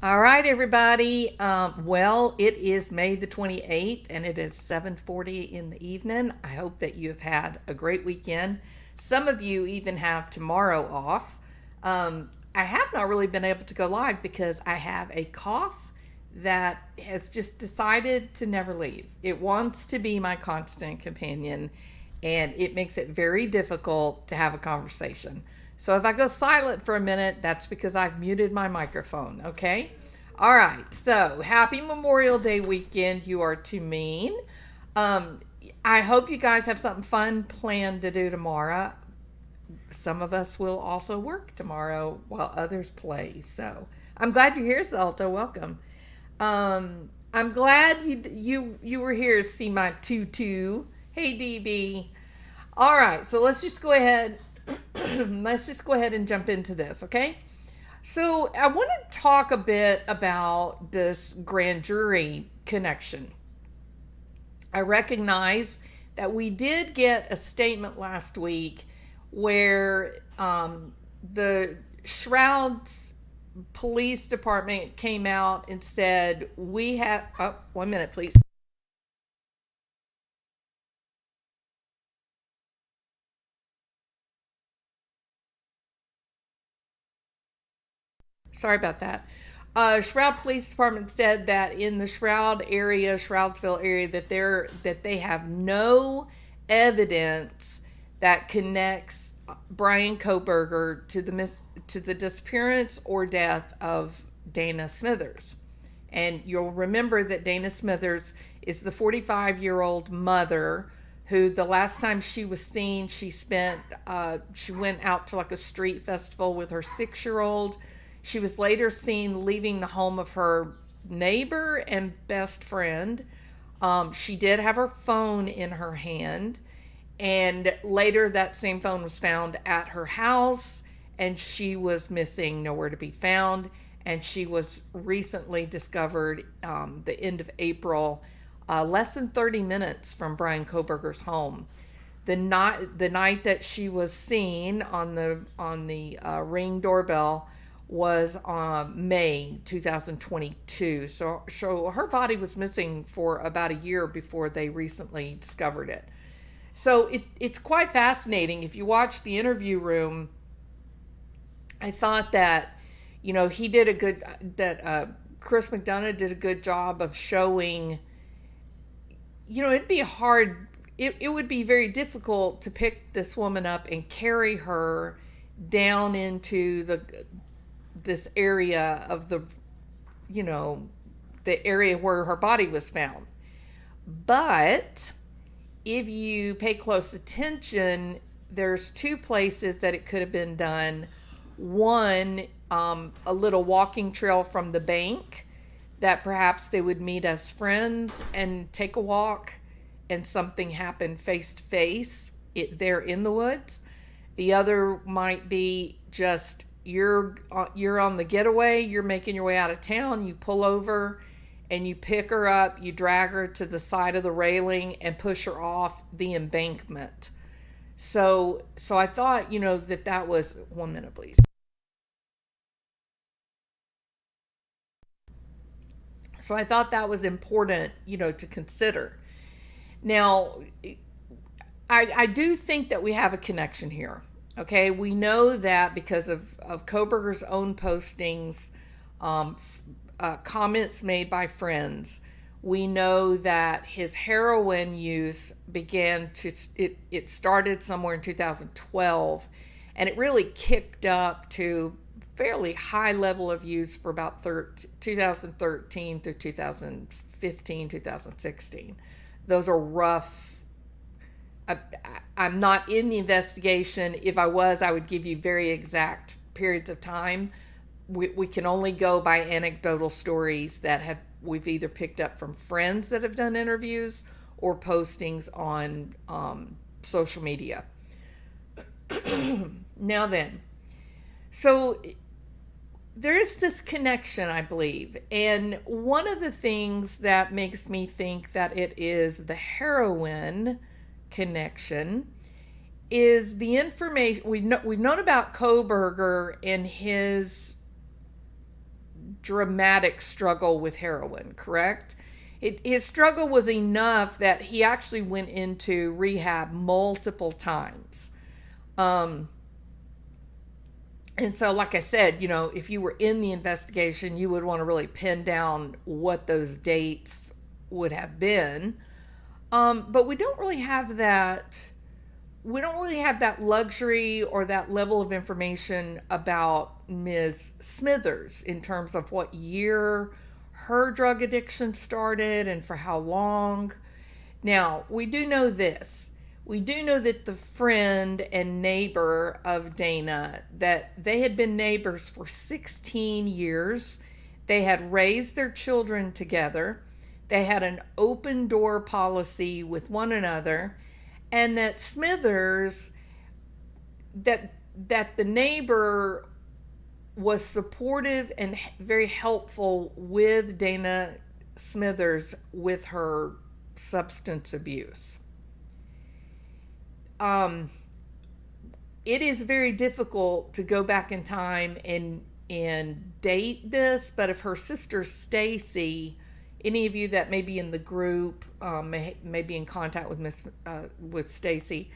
All right, everybody. Well, it is May the 28th and it is 7:40 in the evening. I hope that you have had a great weekend. Some of you even have tomorrow off. I have not really been able to go live because I have a cough that has just decided to never leave. It wants to be my constant companion, and it makes it very difficult to have a conversation. So if I go silent for a minute, that's because I've muted my microphone, okay? All right, so happy Memorial Day weekend. You are too mean. Um, I hope you guys have something fun planned to do tomorrow. Some of us will also work tomorrow while others play. So I'm glad you're here, Zalta. Welcome. I'm glad you were here to see my tutu. Hey, DB. All right, so let's just go ahead. Let's just go ahead and jump into this, okay? So I want to talk a bit about this grand jury connection. I recognize that we did get a statement last week where the Shrouds Police Department came out and said, we have, oh, 1 minute, please. Sorry about that. Shroud Police Department said that in the Shroud area, Shroudsville area, that they have no evidence that connects Brian Kohberger to the disappearance or death of Dana Smithers. And you'll remember that Dana Smithers is the 45-year-old mother who the last time she was seen, she went out to like a street festival with her 6-year-old. She was later seen leaving the home of her neighbor and best friend. She did have her phone in her hand, and later that same phone was found at her house, and she was missing, nowhere to be found. And she was recently discovered the end of April, less than 30 minutes from Brian Kohberger's home. The night that she was seen on the Ring doorbell was May 2022. So her body was missing for about a year before they recently discovered it. So it's quite fascinating. If you watch the interview room, I thought that, he did a good, that Chris McDonough did a good job of showing, it'd be hard, it would be very difficult to pick this woman up and carry her down into this area of the area where her body was found. But if you pay close attention, there's two places that it could have been done. One, a little walking trail from the bank that perhaps they would meet as friends and take a walk, and something happened face to face there in the woods. The other might be just you're on the getaway, you're making your way out of town, you pull over and you pick her up, you drag her to the side of the railing and push her off the embankment. So I thought, that was 1 minute, please. So I thought that was important, to consider. Now, I do think that we have a connection here. Okay, we know that because of Kohberger's own postings, comments made by friends. We know that his heroin use it started somewhere in 2012, and it really kicked up to fairly high level of use for about 2013 through 2015, 2016. Those are rough. I'm not in the investigation. If I was, I would give you very exact periods of time. We can only go by anecdotal stories that we've either picked up from friends that have done interviews or postings on social media. Now then, so there is this connection, I believe, and one of the things that makes me think that it is the heroin connection is the information we've known about Kohberger and his dramatic struggle with heroin, correct? His struggle was enough that he actually went into rehab multiple times. Um, and so, like I said, if you were in the investigation, you would want to really pin down what those dates would have been. But we don't really have that. We don't really have that luxury or that level of information about Ms. Smithers in terms of what year her drug addiction started and for how long. Now, we do know this. We do know that the friend and neighbor of Dana, that they had been neighbors for 16 years. They had raised their children together. They had an open door policy with one another, and that Smithers, that the neighbor was supportive and very helpful with Dana Smithers with her substance abuse. It is very difficult to go back in time and date this, but if her sister Stacy, any of you that may be in the group may be in contact with Stacy.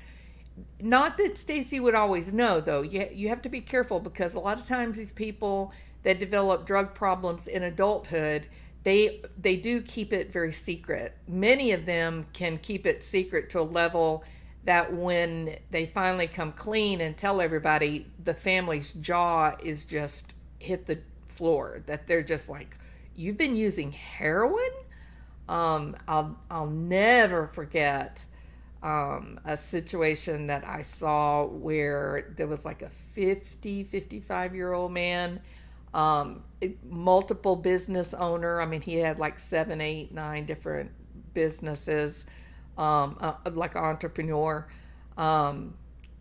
Not that Stacy would always know, though. You have to be careful, because a lot of times these people that develop drug problems in adulthood, they do keep it very secret. Many of them can keep it secret to a level that when they finally come clean and tell everybody, the family's jaw is just hit the floor. That they're just like, "You've been using heroin?" I'll never forget a situation that I saw where there was like a 55-year-old man, multiple business owner. I mean, he had like 7, 8, 9 different businesses, like an entrepreneur. And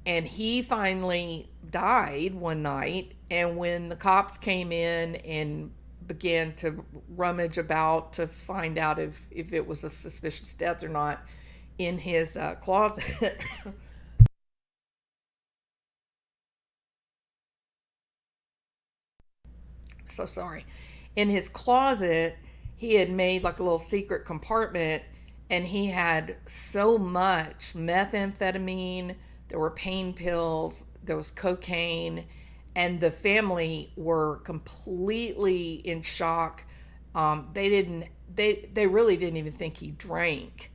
he finally died one night. And when the cops came in and began to rummage about to find out if it was a suspicious death or not, in his closet, so sorry, in his closet, he had made like a little secret compartment, and he had so much methamphetamine, there were pain pills, there was cocaine, and the family were completely in shock. They really didn't even think he drank.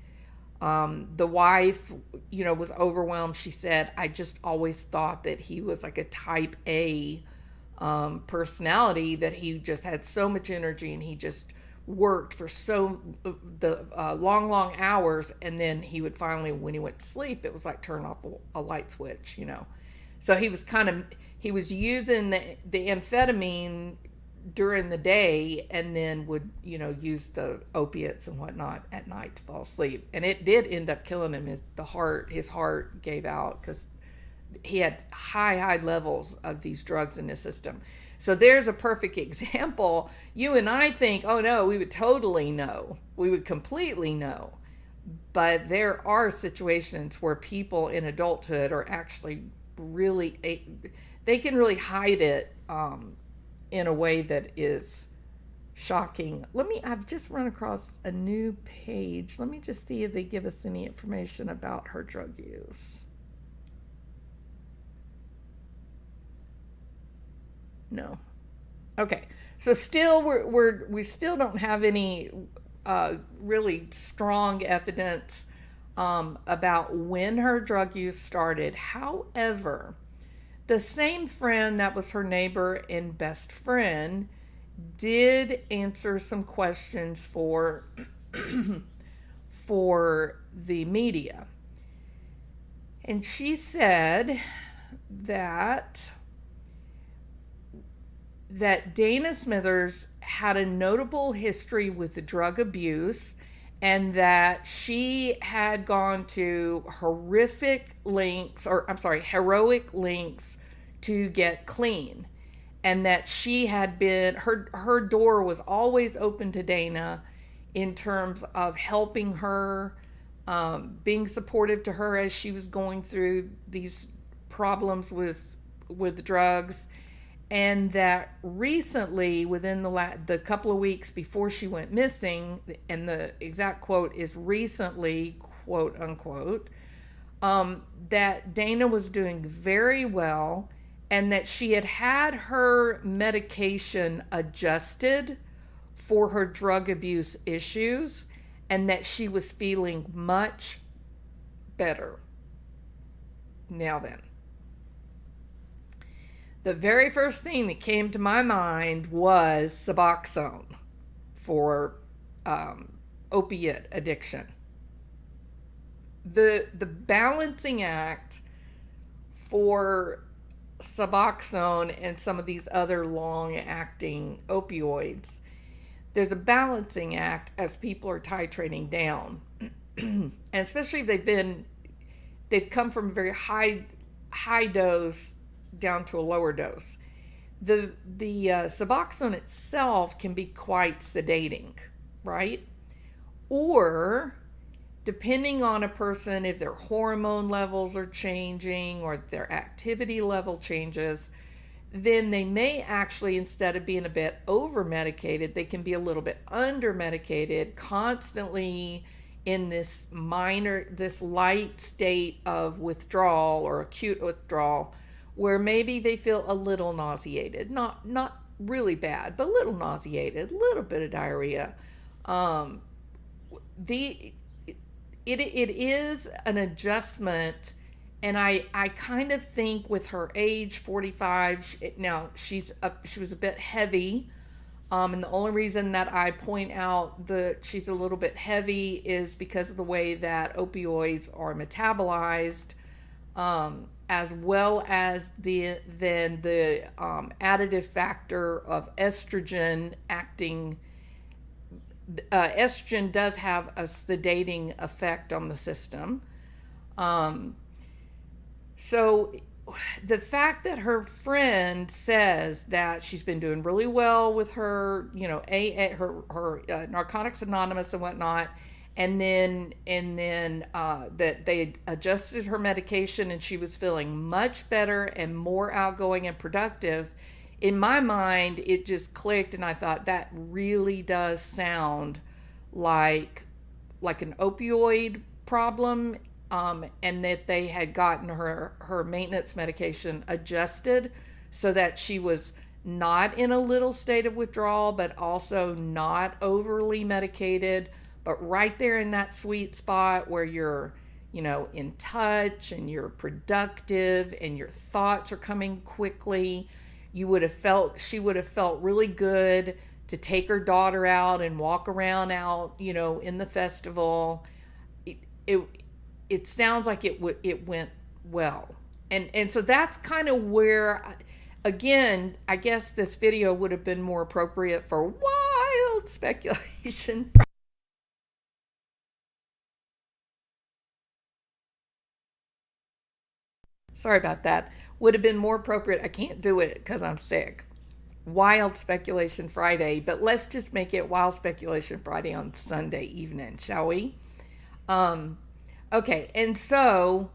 The wife, was overwhelmed. She said, "I just always thought that he was like a type A personality, that he just had so much energy and he just worked for long hours, and then he would finally, when he went to sleep, it was like turn off a light switch, So he was using the amphetamine during the day, and then would use the opiates and whatnot at night to fall asleep, and it did end up killing him. His heart gave out because he had high levels of these drugs in his system. So there's a perfect example. You and I think, oh no, we would totally know, we would completely know, but there are situations where people in adulthood are actually really, they can really hide it in a way that is shocking. I've just run across a new page. Let me just see if they give us any information about her drug use. No. Okay. So still, we still don't have any really strong evidence about when her drug use started. However, the same friend that was her neighbor and best friend did answer some questions for the media. And she said that Dana Smithers had a notable history with drug abuse, and that she had gone to heroic lengths to get clean, and that she had been, her door was always open to Dana in terms of helping her, being supportive to her as she was going through these problems with drugs, and that recently, within the couple of weeks before she went missing, and the exact quote is recently, quote unquote, that Dana was doing very well, and that she had had her medication adjusted for her drug abuse issues, and that she was feeling much better. Now then, the very first thing that came to my mind was Suboxone for opiate addiction. The balancing act for Suboxone and some of these other long-acting opioids, there's a balancing act as people are titrating down, and especially if they've come from a very high dose down to a lower dose. The Suboxone itself can be quite sedating, right? Or depending on a person, if their hormone levels are changing or their activity level changes, then they may actually, instead of being a bit over medicated, they can be a little bit under medicated, constantly in this light state of withdrawal or acute withdrawal, where maybe they feel a little nauseated, not really bad, but a little nauseated, a little bit of diarrhea. It is an adjustment, and I kind of think with her age, 45, now she was a bit heavy, and the only reason that I point out that she's a little bit heavy is because of the way that opioids are metabolized, as well as the additive factor of estrogen acting. Estrogen does have a sedating effect on the system. So the fact that her friend says that she's been doing really well with her, her Narcotics Anonymous and whatnot, and then that they adjusted her medication and she was feeling much better and more outgoing and productive, in my mind, it just clicked, and I thought that really does sound like an opioid problem, and that they had gotten her maintenance medication adjusted so that she was not in a little state of withdrawal, but also not overly medicated, but right there in that sweet spot where you're, in touch and you're productive and your thoughts are coming quickly. She would have felt really good to take her daughter out and walk around out, in the festival. It sounds like it went well. And so that's kind of where, again, I guess this video would have been more appropriate for wild speculation. Sorry about that. Would have been more appropriate. I can't do it because I'm sick. Wild Speculation Friday, but let's just make it Wild Speculation Friday on Sunday evening, shall we? Okay, and so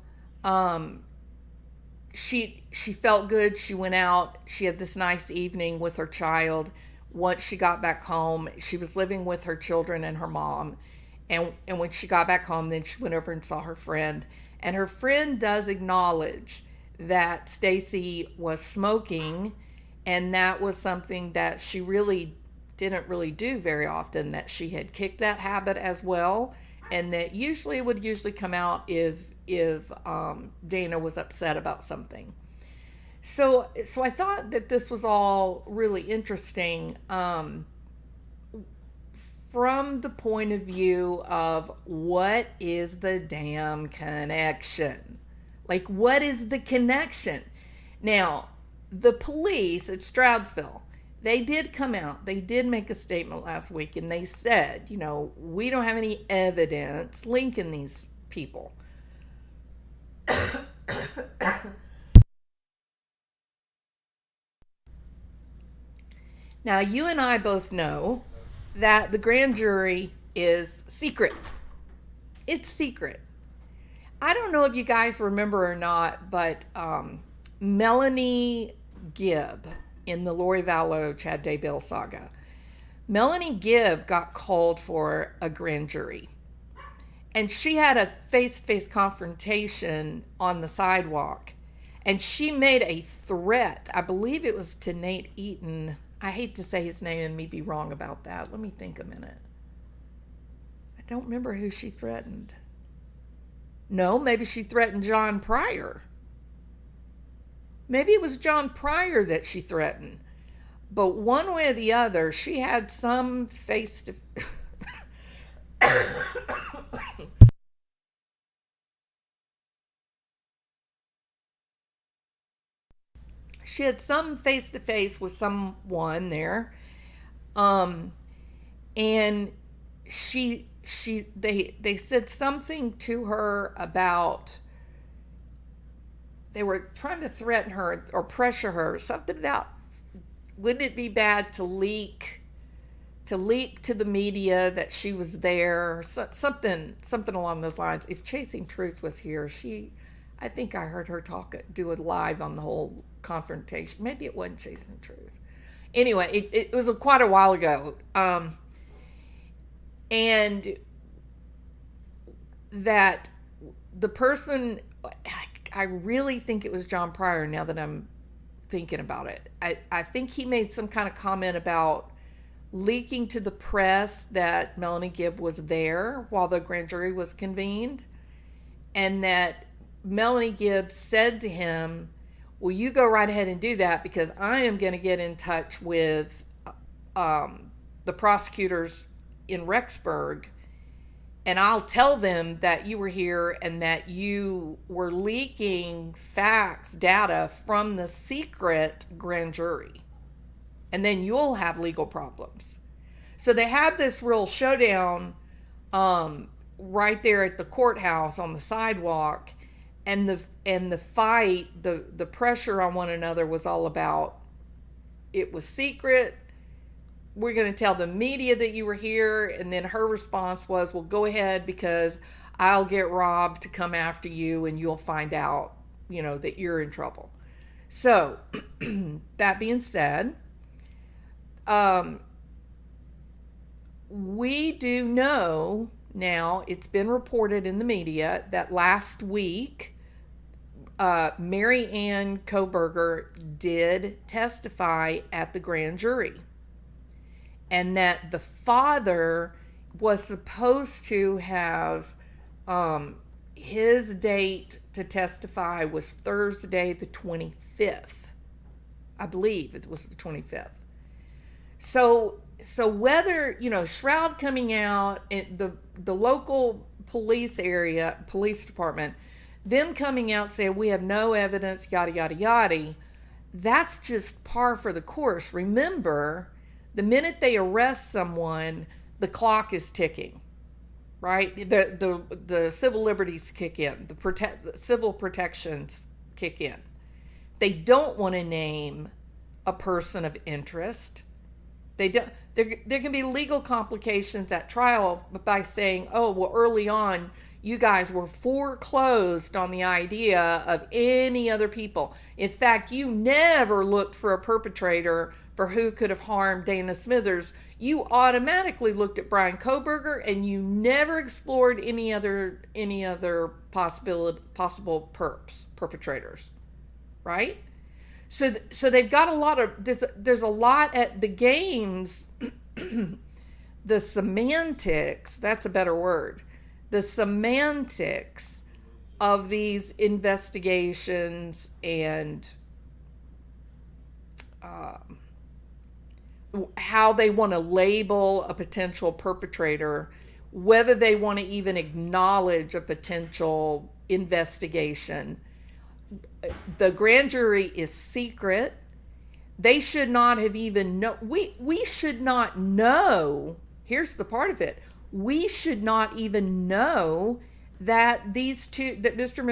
she felt good. She went out. She had this nice evening with her child. Once she got back home, she was living with her children and her mom. And when she got back home, then she went over and saw her friend. And her friend does acknowledge that Stacy was smoking, and that was something that she really didn't really do very often, that she had kicked that habit as well, and that it would come out if Dana was upset about something. So I thought that this was all really interesting, from the point of view of what is the damn connection? Like, what is the connection? Now, the police at Stroudsville, they did come out. They did make a statement last week, and they said, we don't have any evidence linking these people. Now, you and I both know that the grand jury is secret. It's secret. I don't know if you guys remember or not, but Melanie Gibb in the Lori Vallow Chad Daybell saga. Melanie Gibb got called for a grand jury. And she had a face-to-face confrontation on the sidewalk. And she made a threat. I believe it was to Nate Eaton. I hate to say his name and me be wrong about that. Let me think a minute. I don't remember who she threatened. No, maybe she threatened John Pryor. Maybe it was John Pryor that she threatened. But one way or the other, she had some face-to... She had some face-to-face with someone there. And they said something to her about, they were trying to threaten her or pressure her, something about, wouldn't it be bad to leak to the media that she was there, something along those lines. If Chasing Truth was here, I think I heard her do it live on the whole confrontation. Maybe it wasn't Chasing Truth. Anyway, it was quite a while ago. And that the person, I really think it was John Pryor now that I'm thinking about it. I think he made some kind of comment about leaking to the press that Melanie Gibb was there while the grand jury was convened, and that Melanie Gibb said to him, well, you go right ahead and do that because I am going to get in touch with the prosecutors in Rexburg, and I'll tell them that you were here and that you were leaking facts, data from the secret grand jury. And then you'll have legal problems. So they had this real showdown right there at the courthouse on the sidewalk. And the fight, the pressure on one another was all about, it was secret. We're going to tell the media that you were here. And then her response was, well, go ahead because I'll get Rob to come after you and you'll find out, that you're in trouble. So that being said, we do know now, it's been reported in the media that last week, Mary Ann Kohberger did testify at the grand jury, and that the father was supposed to have, his date to testify was Thursday the 25th. I believe it was the 25th. So whether, Shroud coming out, the local police department, them coming out saying we have no evidence, yada, yada, yada, that's just par for the course. Remember, the minute they arrest someone, the clock is ticking, right? The civil liberties kick in, the civil protections kick in. They don't want to name a person of interest. They don't. There can be legal complications at trial by saying, oh, well, early on, you guys were foreclosed on the idea of any other people. In fact, you never looked for a perpetrator for who could have harmed Dana Smithers. You automatically looked at Brian Kohberger, and you never explored any other possible perpetrators, right? So they've got a lot of, there's a lot at the games, the semantics, that's a better word, the semantics of these investigations and how they want to label a potential perpetrator, whether they want to even acknowledge a potential investigation. The grand jury is secret. They should not have even know. We should not know. Here's the part of it. We should not even know that these two, that Mr. and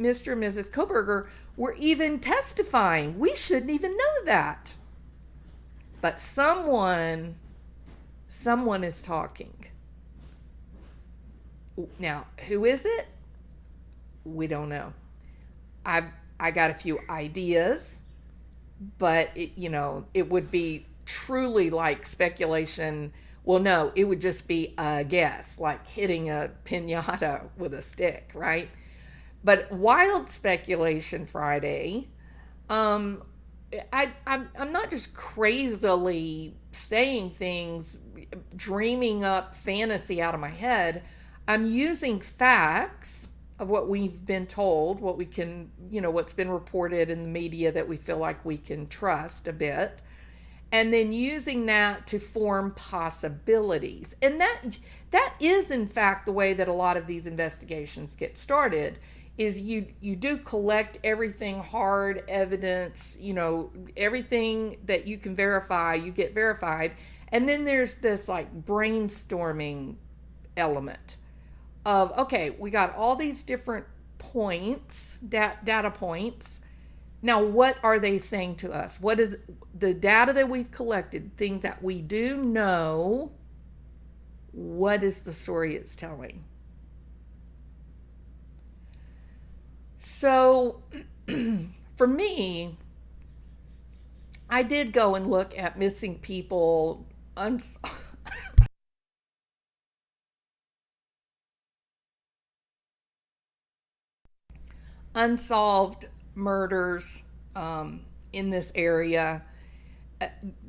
Mrs. Kohberger were even testifying. We shouldn't even know that. But someone is talking. Now, who is it? We don't know. I got a few ideas. but it would be truly like speculation. Well, no, it would just be a guess, like hitting a pinata with a stick, right? But wild speculation Friday, um, I'm not just crazily saying things, dreaming up fantasy out of my head. I'm using facts of what we've been told, what we can, what's been reported in the media that we feel like we can trust a bit, and then using that to form possibilities. And that is in fact the way that a lot of these investigations get started, is you do collect everything, hard evidence, everything that you can verify, you get verified, and then there's this like brainstorming element of, okay, we got all these different points, data points. Now, what are they saying to us? What is the data that we've collected, things that we do know? What is the story it's telling? So, for me, I did go and look at missing people, unsolved murders in this area.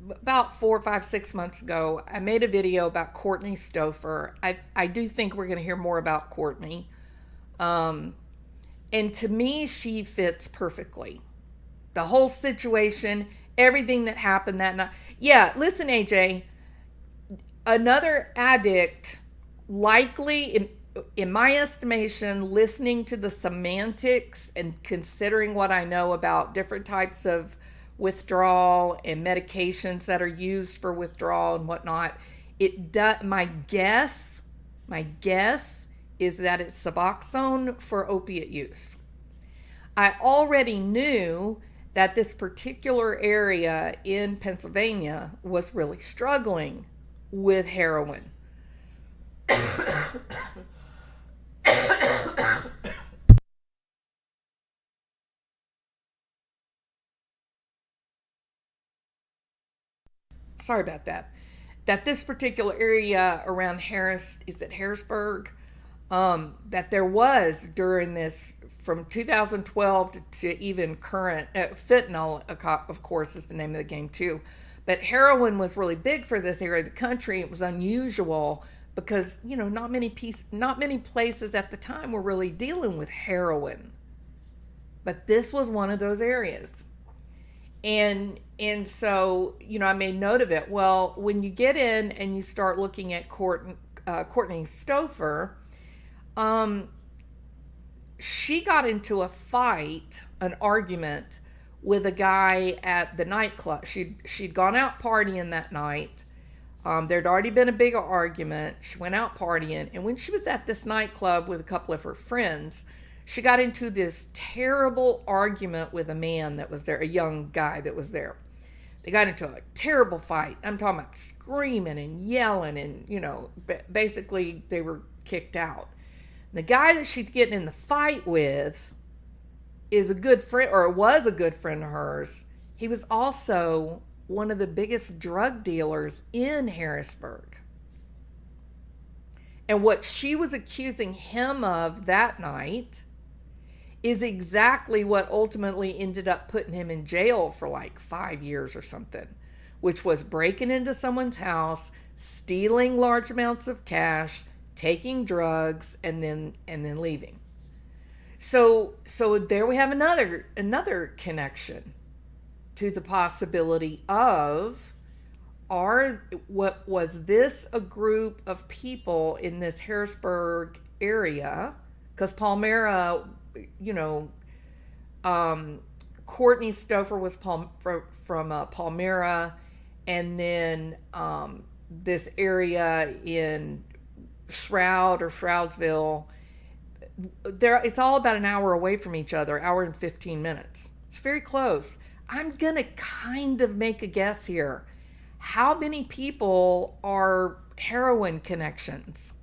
About 4, 5, 6 months ago, I made a video about Kourtni Stouffer. I do think we're going to hear more about Kourtni. And to me, she fits perfectly. The whole situation, everything that happened that night. Yeah, listen, AJ, another addict, likely, in my estimation, listening to the semantics and considering what I know about different types of withdrawal and medications that are used for withdrawal and whatnot, my guess is that it's Suboxone for opiate use. I already knew that this particular area in Pennsylvania was really struggling with heroin. Sorry about that. That this particular area around Harrisburg, that there was during this, from 2012 to even current, fentanyl, of course, is the name of the game too. But heroin was really big for this area of the country. It was unusual because, not many places at the time were really dealing with heroin. But this was one of those areas. And so, I made note of it. Well, when you get in and you start looking at Kourtni Stouffer, she got into a fight, an argument with a guy at the nightclub. She'd gone out partying that night. There'd already been a big argument. She went out partying, and when she was at this nightclub with a couple of her friends, she got into this terrible argument with a man that was there, a young guy that was there. They got into a terrible fight. I'm talking about screaming and yelling, and basically they were kicked out. The guy that she's getting in the fight with is a good friend, or was a good friend of hers. He was also one of the biggest drug dealers in Harrisburg. And what she was accusing him of that night is exactly what ultimately ended up putting him in jail for like 5 years or something, which was breaking into someone's house, stealing large amounts of cash, taking drugs, and then leaving. So there we have another connection to the possibility of, was this a group of people in this Harrisburg area? Because Palmyra, Kourtni Stouffer was from Palmyra, and then this area in Shroud or Shroudsville, it's all about an hour away from each other, hour and 15 minutes. It's very close. I'm gonna kind of make a guess here. How many people are heroin connections?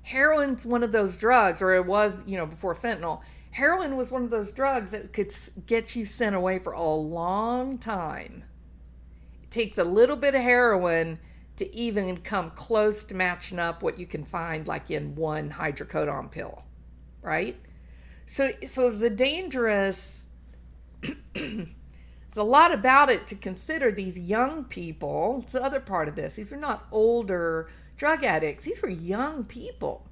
Heroin's one of those drugs, or it was, before fentanyl. Heroin was one of those drugs that could get you sent away for a long time. It takes a little bit of heroin to even come close to matching up what you can find like in one hydrocodone pill, right? So it was a dangerous, there's a lot about it to consider. These young people, it's the other part of this. These are not older drug addicts. These were young people.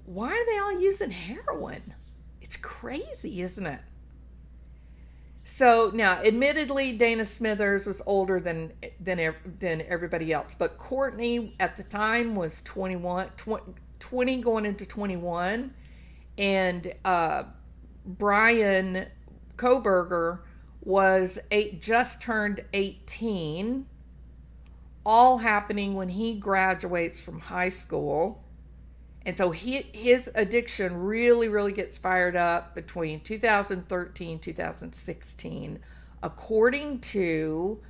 Why are they all using heroin? It's crazy, isn't it? So now, admittedly, Dana Smithers was older than everybody else, but Kourtni at the time was 20 going into 21, and Brian Kohberger was just turned 18. All happening when he graduates from high school. And so his addiction really gets fired up between 2013, 2016, according to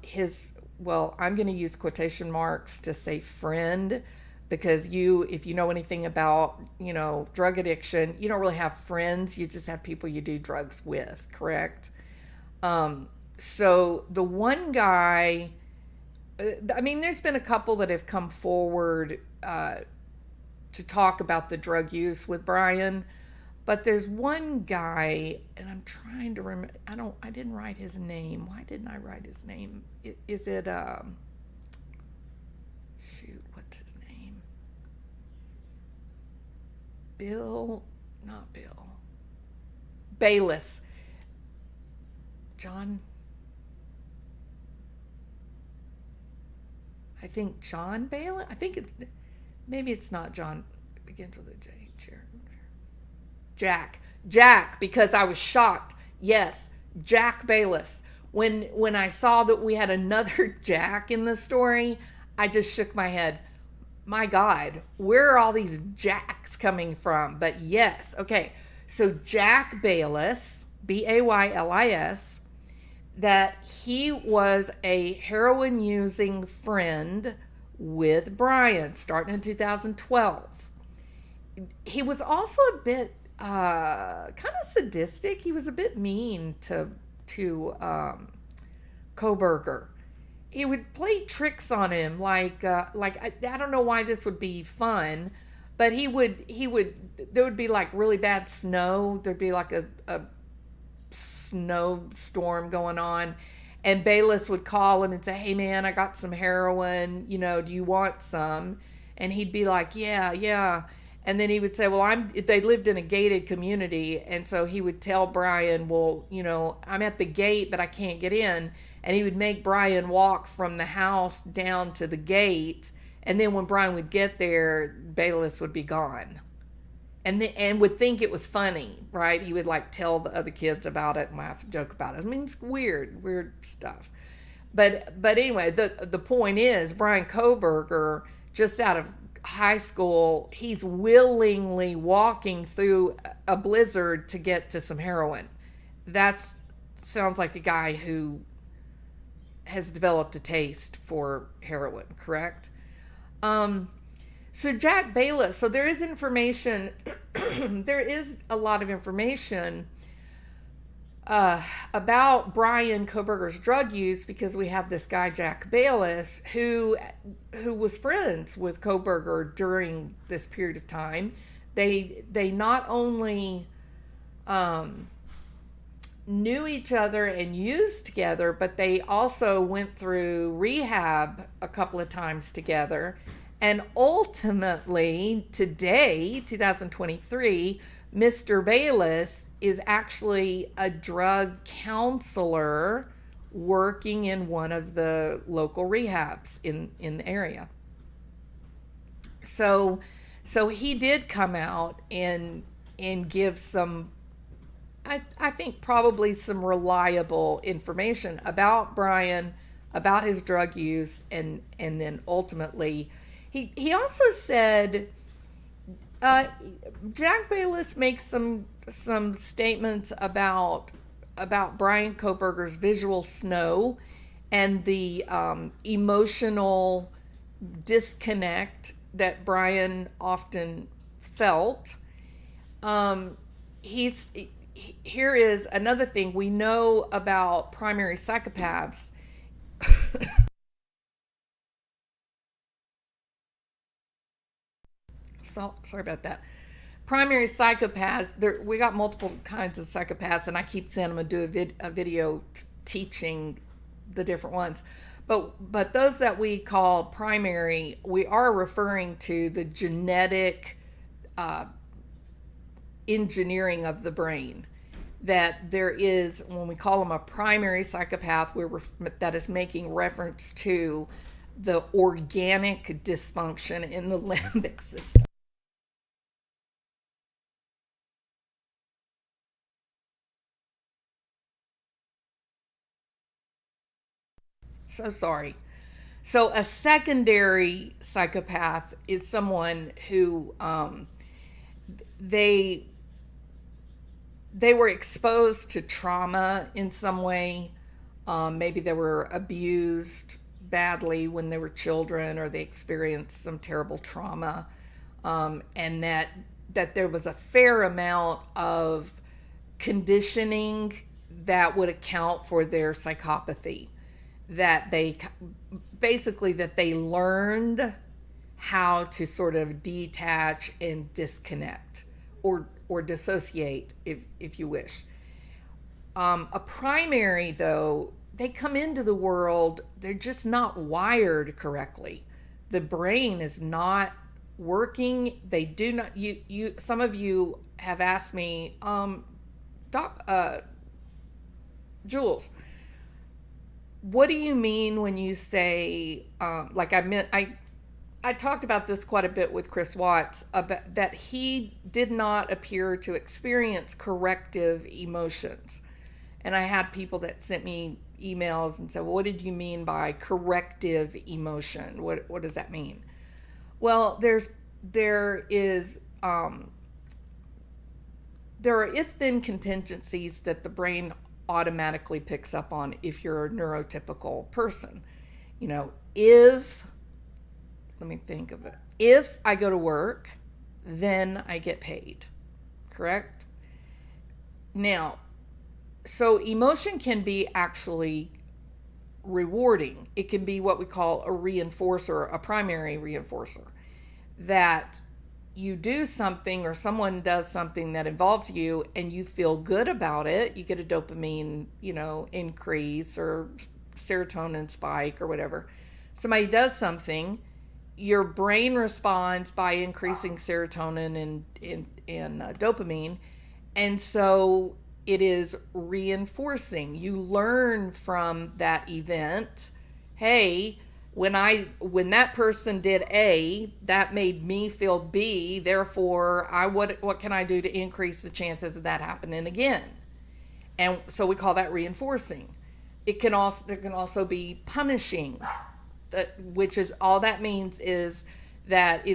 his, well, I'm going to use quotation marks to say friend, because if you know anything about, drug addiction, you don't really have friends. You just have people you do drugs with, correct? So the one guy, there's been a couple that have come forward to talk about the drug use with Brian, but there's one guy, and I'm trying to remember. I didn't write his name. Why didn't I write his name? Is it what's his name? Not Bill. Bayless. John. I think John Bayless. Maybe it's not John. It begins with a J. Jack, because I was shocked. Yes, Jack Bayless. When I saw that we had another Jack in the story, I just shook my head. My God, where are all these Jacks coming from? But yes, okay. So Jack Bayless, Baylis, that he was a heroin using friend with Brian starting in 2012. He was also a bit kind of sadistic. He was a bit mean to Kohberger. He would play tricks on him, like I don't know why this would be fun, but he would there would be like really bad snow. There'd be like a snowstorm going on. And Bayless would call him and say, "Hey man, I got some heroin, do you want some?" And he'd be like, yeah. And then he would say, well, they lived in a gated community. And so he would tell Brian, well, I'm at the gate, but I can't get in. And he would make Brian walk from the house down to the gate. And then when Brian would get there, Bayless would be gone. And would think it was funny, right? He would like tell the other kids about it and laugh and joke about it. It's weird stuff. But anyway, the point is, Brian Kohberger, just out of high school, he's willingly walking through a blizzard to get to some heroin. That sounds like a guy who has developed a taste for heroin, correct? So Jack Bayless, so there is information, there is a lot of information about Brian Kohberger's drug use, because we have this guy, Jack Bayless, who was friends with Kohberger during this period of time. They not only knew each other and used together, but they also went through rehab a couple of times together. And ultimately, today, 2023, Mr. Bayless is actually a drug counselor working in one of the local rehabs in the area. So he did come out and give some, I think probably some reliable information about Brian, about his drug use, and then ultimately he also said, Jack Bayless makes some statements about Brian Kohberger's visual snow and the emotional disconnect that Brian often felt. Um, he's Here is another thing we know about primary psychopaths. Sorry about that. Primary psychopaths, we got multiple kinds of psychopaths, and I keep saying I'm going to do a video teaching the different ones. But those that we call primary, we are referring to the genetic uh, engineering of the brain. That there is, when we call them a primary psychopath, that is making reference to the organic dysfunction in the limbic system. So sorry. So a secondary psychopath is someone who they they were exposed to trauma in some way. Maybe they were abused badly when they were children, or they experienced some terrible trauma, and that there was a fair amount of conditioning that would account for their psychopathy. That they basically that they learned how to sort of detach and disconnect, or dissociate, if you wish. A primary, though, they come into the world, they're just not wired correctly. The brain is not working. They do not. Some of you have asked me, Jules, what do you mean when you say, like I talked about this quite a bit with Chris Watts, about that he did not appear to experience corrective emotions. And I had people that sent me emails and said, well, what did you mean by corrective emotion? What does that mean? Well, there are if-then contingencies that the brain automatically picks up on if you're a neurotypical person. You know, let me think of it. If I go to work, then I get paid. Correct? Now, so emotion can be actually rewarding. It can be what we call a reinforcer, a primary reinforcer. That you do something, or someone does something that involves you, and you feel good about it. You get a dopamine, increase, or serotonin spike, or whatever. Somebody does something, your brain responds by increasing serotonin and dopamine, and so it is reinforcing. You learn from that event. Hey, when that person did A, that made me feel B. Therefore, what can I do to increase the chances of that happening again? And so we call that reinforcing. There can also be punishing, which is all that means is that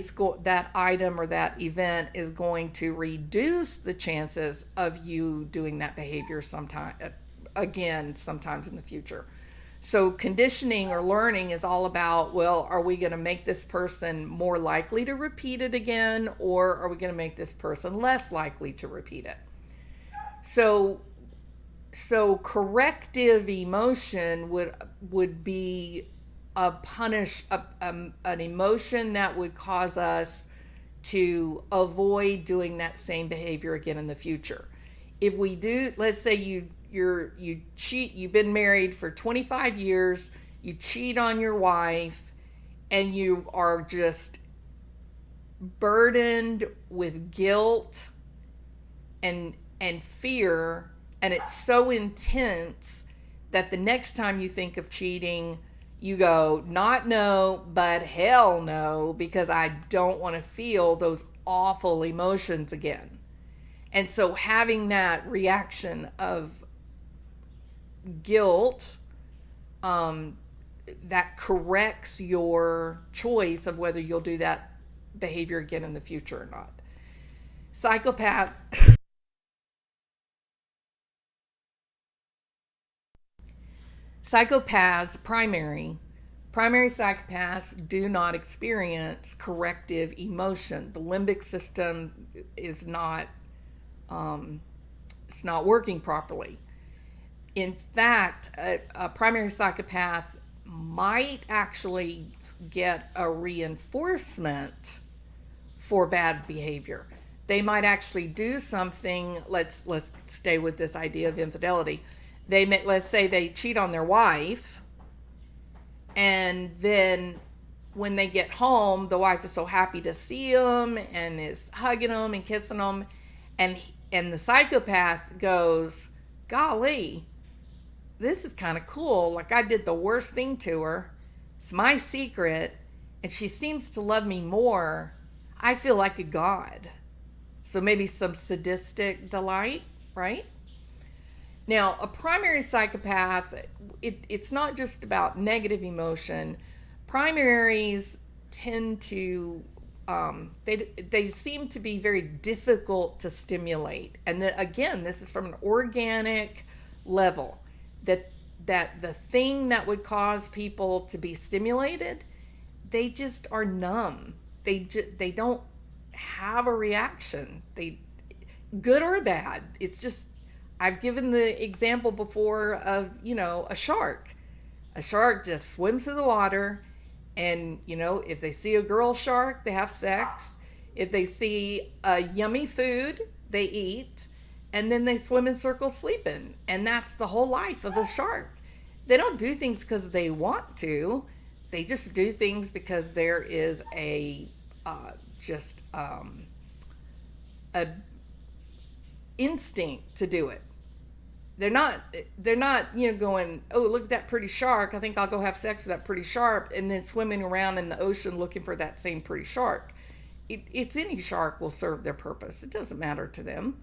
that item or that event is going to reduce the chances of you doing that behavior sometimes in the future. So conditioning or learning is all about, well, are we going to make this person more likely to repeat it again, or are we going to make this person less likely to repeat it? So corrective emotion would be an emotion that would cause us to avoid doing that same behavior again in the future. If we do, let's say you cheat, you've been married for 25 years, you cheat on your wife, and you are just burdened with guilt and fear, and it's so intense that the next time you think of cheating, you go, not no, but hell no, because I don't want to feel those awful emotions again. And so having that reaction of guilt, that corrects your choice of whether you'll do that behavior again in the future or not. Psychopaths primary psychopaths do not experience corrective emotion. The limbic system is not it's not working properly. In fact, a primary psychopath might actually get a reinforcement for bad behavior. They might actually do something. Let's stay with this idea of infidelity. Let's say they cheat on their wife, and then when they get home, the wife is so happy to see them and is hugging them and kissing them, and the psychopath goes, "Golly, this is kind of cool. Like, I did the worst thing to her. It's my secret, and she seems to love me more. I feel like a god." So maybe some sadistic delight, right? Now, a primary psychopath, it's not just about negative emotion. Primaries tend to, they seem to be very difficult to stimulate. And again, this is from an organic level. That the thing that would cause people to be stimulated, they just are numb. They don't have a reaction. Good or bad. It's just, I've given the example before of, a shark. A shark just swims through the water, and, if they see a girl shark, they have sex. If they see a yummy food, they eat, and then they swim in circles sleeping. And that's the whole life of a shark. They don't do things because they want to. They just do things because there is a instinct to do it. They're not going, "Oh, look at that pretty shark. I think I'll go have sex with that pretty shark," and then swimming around in the ocean looking for that same pretty shark. It's any shark will serve their purpose. It doesn't matter to them.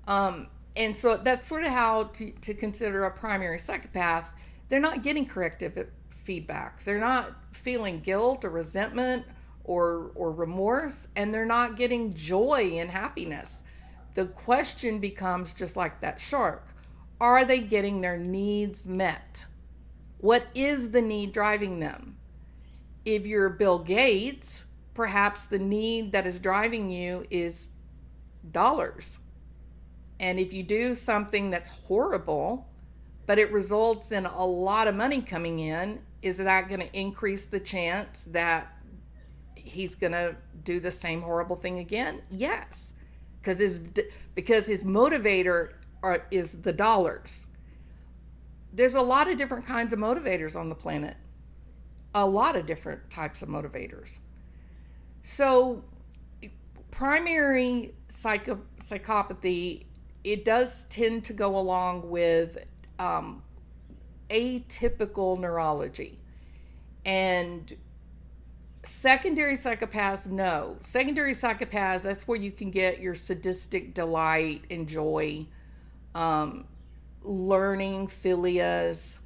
And so that's sort of how to consider a primary psychopath. They're not getting corrective feedback. They're not feeling guilt or resentment or remorse, and they're not getting joy and happiness. The question becomes just like that shark. Are they getting their needs met? What is the need driving them? If you're Bill Gates, perhaps the need that is driving you is dollars. And if you do something that's horrible, but it results in a lot of money coming in, is that going to increase the chance that he's going to do the same horrible thing again? Yes. Because his motivator is the dollars. There's a lot of different kinds of motivators on the planet. A lot of different types of motivators. So primary psychopathy, it does tend to go along with atypical neurology. And secondary psychopaths, no. Secondary psychopaths, that's where you can get your sadistic delight and joy, learning philias,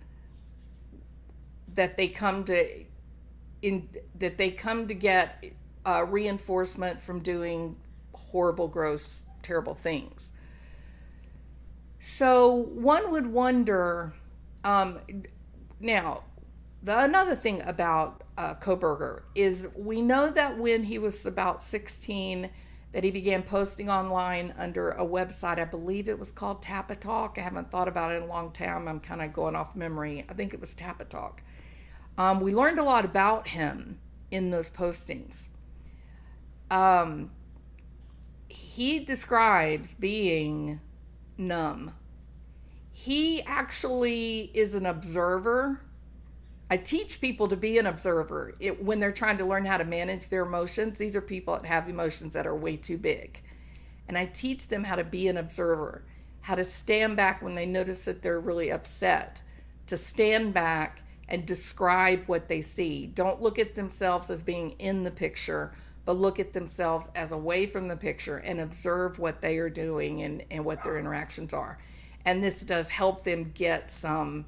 that they come to get reinforcement from doing horrible, gross, terrible things. So one would wonder, now, another thing about Kohberger is we know that when he was about 16, that he began posting online under a website. I believe it was called Tapatalk. I haven't thought about it in a long time. I'm kind of going off memory. I think it was Tapatalk. We learned a lot about him in those postings. He describes being numb. He actually is an observer. I teach people to be an observer when they're trying to learn how to manage their emotions. These are people that have emotions that are way too big. And I teach them how to be an observer, how to stand back when they notice that they're really upset, to stand back and describe what they see. Don't look at themselves as being in the picture, but look at themselves as away from the picture and observe what they are doing and what their interactions are. And this does help them get some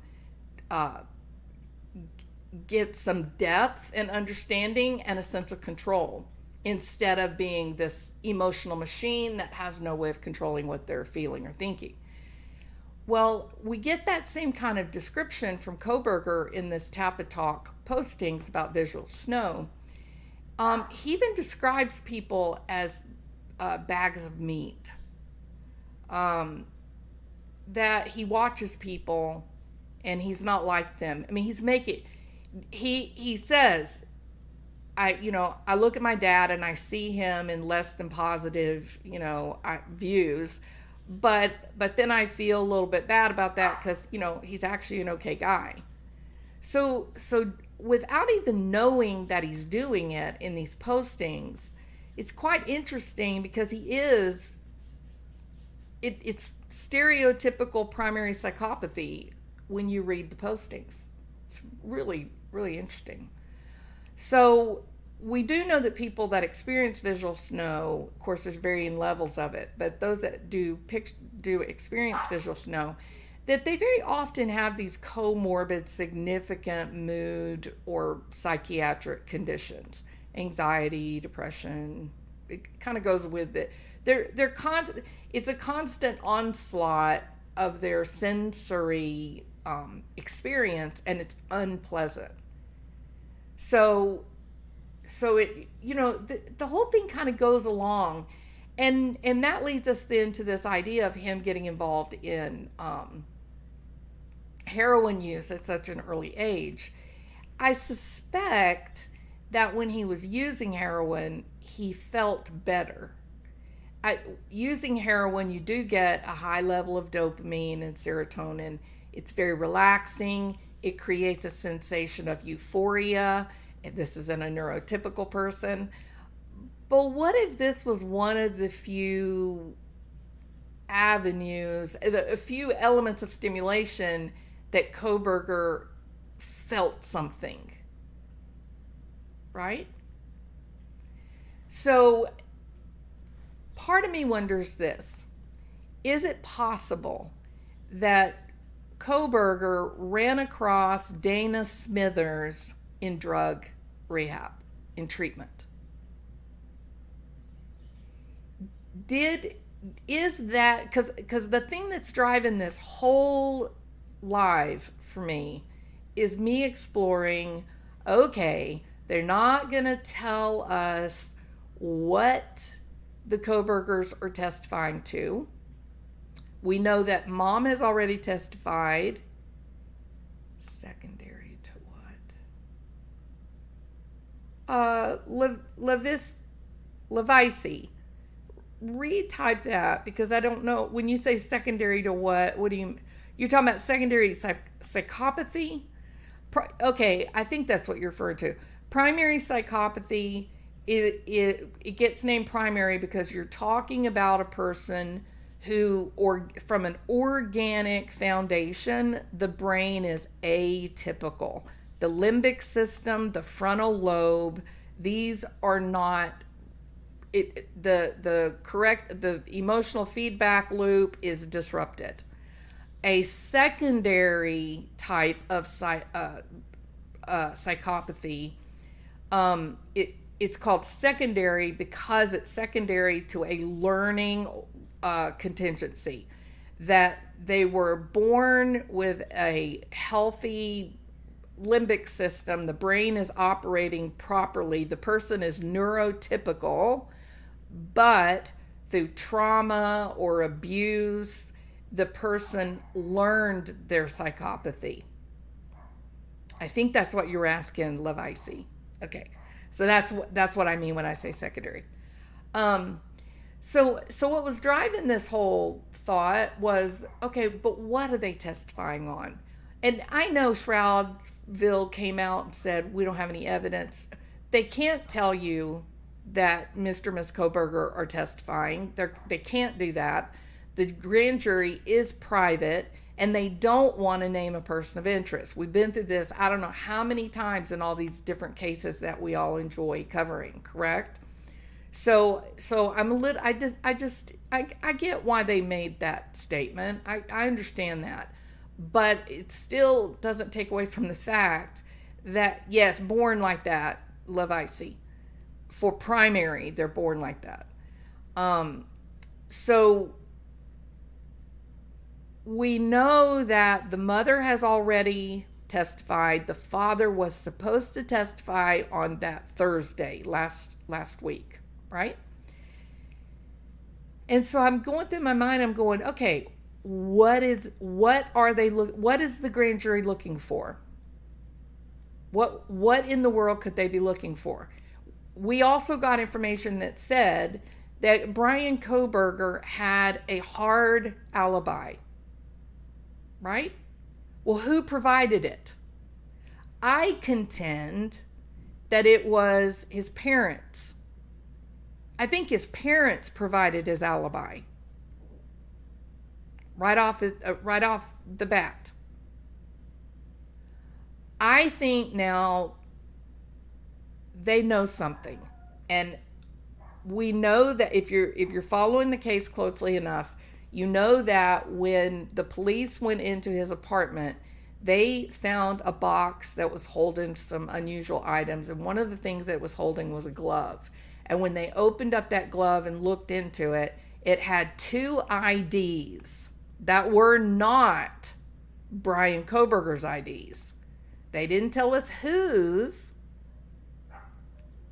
depth and understanding and a sense of control, instead of being this emotional machine that has no way of controlling what they're feeling or thinking. Well, we get that same kind of description from Kohberger in this Tapatalk postings about visual snow. He even describes people as bags of meat. that he watches people and he's not like them. I mean, he says, I look at my dad and I see him in less than positive, views, but then I feel a little bit bad about that because, he's actually an okay guy. So without even knowing that he's doing it in these postings, it's quite interesting because it's stereotypical primary psychopathy when you read the postings. It's really, really interesting. So we do know that people that experience visual snow, of course, there's varying levels of it, but those that do experience visual snow, that they very often have these comorbid, significant mood or psychiatric conditions, anxiety, depression. It kind of goes with it. It's a constant onslaught of their sensory experience, and it's unpleasant. So it, the whole thing kind of goes along, and that leads us then to this idea of him getting involved in heroin use at such an early age. I suspect that when he was using heroin, he felt better. Using heroin, you do get a high level of dopamine and serotonin. It's very relaxing. It creates a sensation of euphoria. And this isn't a neurotypical person. But what if this was one of the few avenues, a few elements of stimulation that Kohberger felt something, right? So part of me wonders this. Is it possible that Kohberger ran across Dana Smithers in drug rehab, in treatment? Is that, because the thing that's driving this whole live for me is me exploring, okay, they're not going to tell us what the Kohbergers are testifying to. We know that mom has already testified. Secondary to what? Levici. Retype that, because I don't know. When you say secondary to what do you're talking about secondary psychopathy? Okay, I think that's what you're referring to. Primary psychopathy, it gets named primary because you're talking about a person who, or from an organic foundation, the brain is atypical. The limbic system, the frontal lobe, these are not, the emotional feedback loop is disrupted. A secondary type of psychopathy, it's called secondary because it's secondary to a learning contingency, that they were born with a healthy limbic system, the brain is operating properly, the person is neurotypical, but through trauma or abuse, the person learned their psychopathy. I think that's what you're asking, Levici. Okay, so that's what I mean when I say secondary. So what was driving this whole thought was, okay, but what are they testifying on? And I know Shroudville came out and said, we don't have any evidence. They can't tell you that Mr. and Ms. Kohberger are testifying. They can't do that. The grand jury is private, and they don't want to name a person of interest. We've been through this, I don't know how many times in all these different cases that we all enjoy covering, correct? So I'm a little, I get why they made that statement. I understand that. But it still doesn't take away from the fact that, yes, born like that, Levici. For primary, they're born like that. So we know that the mother has already testified. The father was supposed to testify on that Thursday last week, right? And so I'm going through my mind, I'm going, okay, what is the grand jury looking for? What in the world could they be looking for? We also got information that said that Brian Kohberger had a hard alibi. Right? Well, who provided it? I contend that it was his parents. I think his parents provided his alibi. Right off the bat. I think now they know something. And we know that if you're following the case closely enough, you know that when the police went into his apartment, they found a box that was holding some unusual items, and one of the things that it was holding was a glove. And when they opened up that glove and looked into it, it had 2 IDs that were not Brian Kohberger's IDs. They didn't tell us whose,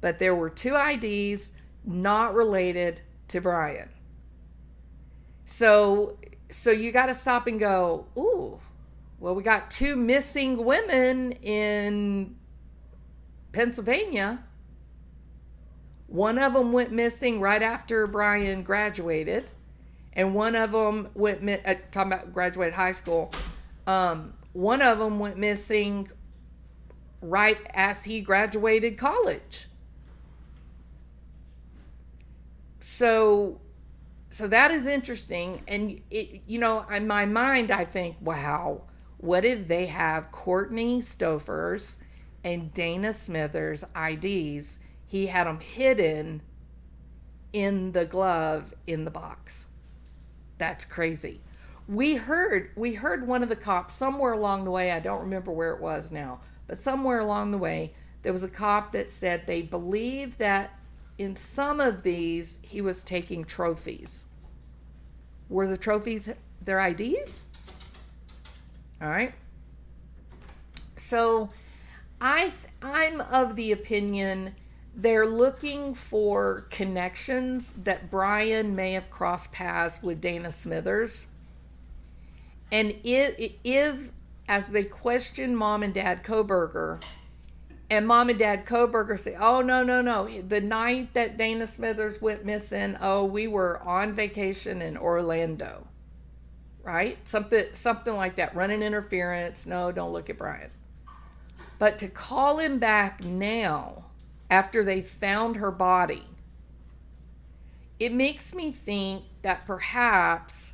but there were 2 IDs not related to Brian. So you got to stop and go, ooh, well, we got 2 missing women in Pennsylvania. One of them went missing right after Brian graduated, and one of them went talking about graduated high school. One of them went missing right as he graduated college. So that is interesting, and it, in my mind, I think, wow, what if they have Kourtni Stouffer's and Dana Smithers' IDs? He had them hidden in the glove in the box. That's crazy. We heard one of the cops somewhere along the way. I don't remember where it was now, but somewhere along the way, there was a cop that said they believe that in some of these, he was taking trophies. Were the trophies their IDs? All right. So I'm of the opinion they're looking for connections that Brian may have crossed paths with Dana Smithers. And if as they question Mom and Dad Kohberger, and Mom and Dad Kohberger say, oh, no. The night that Dana Smithers went missing, we were on vacation in Orlando. Right? Something like that. Running interference. No, don't look at Brian. But to call him back now, after they found her body, it makes me think that perhaps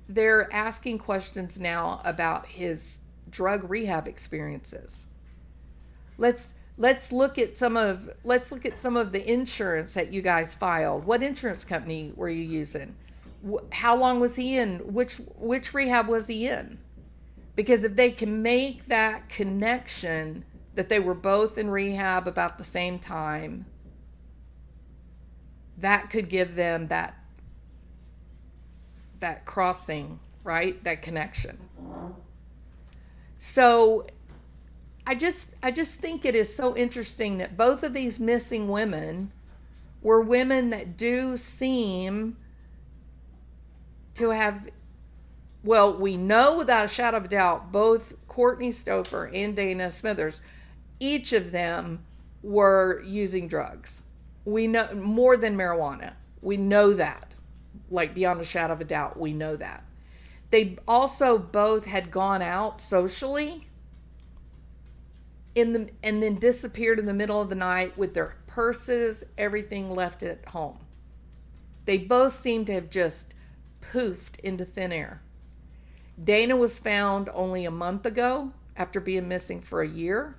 they're asking questions now about his drug rehab experiences. Let's look at some of the insurance that you guys filed. What insurance company were you using? How long was he in? Which rehab was he in? Because if they can make that connection that they were both in rehab about the same time, that could give them that crossing, right? That connection. So I just think it is so interesting that both of these missing women were women that do seem to have, well, we know without a shadow of a doubt, both Kourtni Stouffer and Dana Smithers, each of them were using drugs. We know more than marijuana. We know that. Like beyond a shadow of a doubt, we know that. They also both had gone out socially and then disappeared in the middle of the night with their purses, everything left at home. They both seemed to have just poofed into thin air. Dana was found only a month ago after being missing for a year.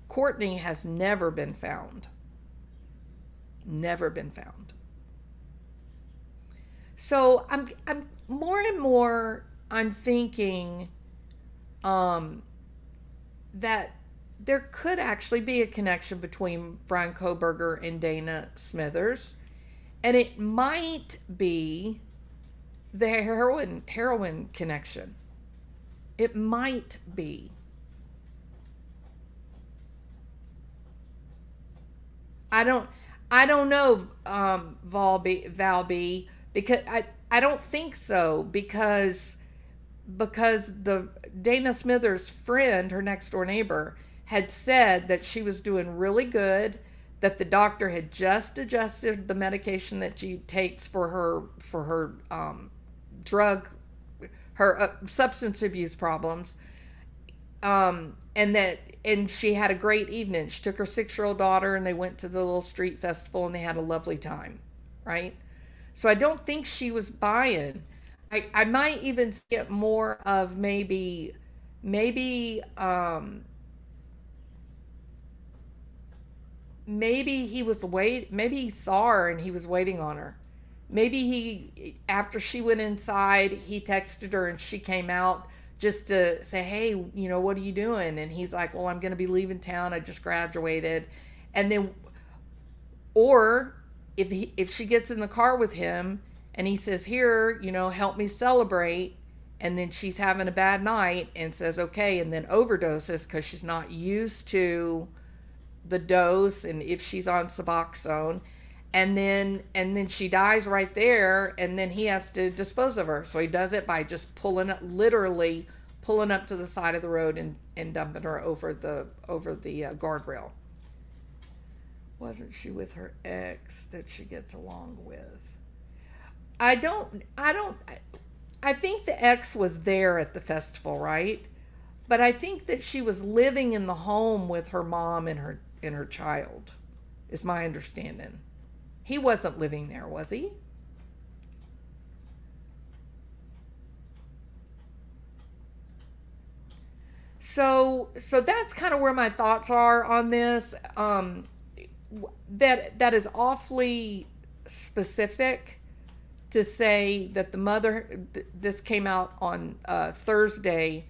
Kourtni has never been found. Never been found. So I'm more and more I'm thinking that there could actually be a connection between Brian Kohberger and Dana Smithers, and it might be the heroin connection. It might be. I don't know, Valby, because I don't think so, because the Dana Smithers' friend, her next door neighbor, had said that she was doing really good, that the doctor had just adjusted the medication that she takes for her drug, her substance abuse problems, and she had a great evening. She took her 6-year-old daughter and they went to the little street festival and they had a lovely time, right? So I don't think she was buying. I might even see it more of maybe maybe maybe he saw her and he was waiting on her. Maybe he, after she went inside, he texted her and she came out just to say, hey, what are you doing? And he's like, well, I'm going to be leaving town, I just graduated. And then, or if she gets in the car with him and he says, here, help me celebrate, and then she's having a bad night and says okay, and then overdoses because she's not used to the dose, and if she's on Suboxone, and then she dies right there, and then he has to dispose of her. So he does it by just literally pulling up to the side of the road and dumping her over the guardrail. Wasn't she with her ex that she gets along with? I think the ex was there at the festival, right? But I think that she was living in the home with her mom and her child, is my understanding. He wasn't living there, was he? So that's kind of where my thoughts are on this. That is awfully specific to say that the mother. This came out on Thursday.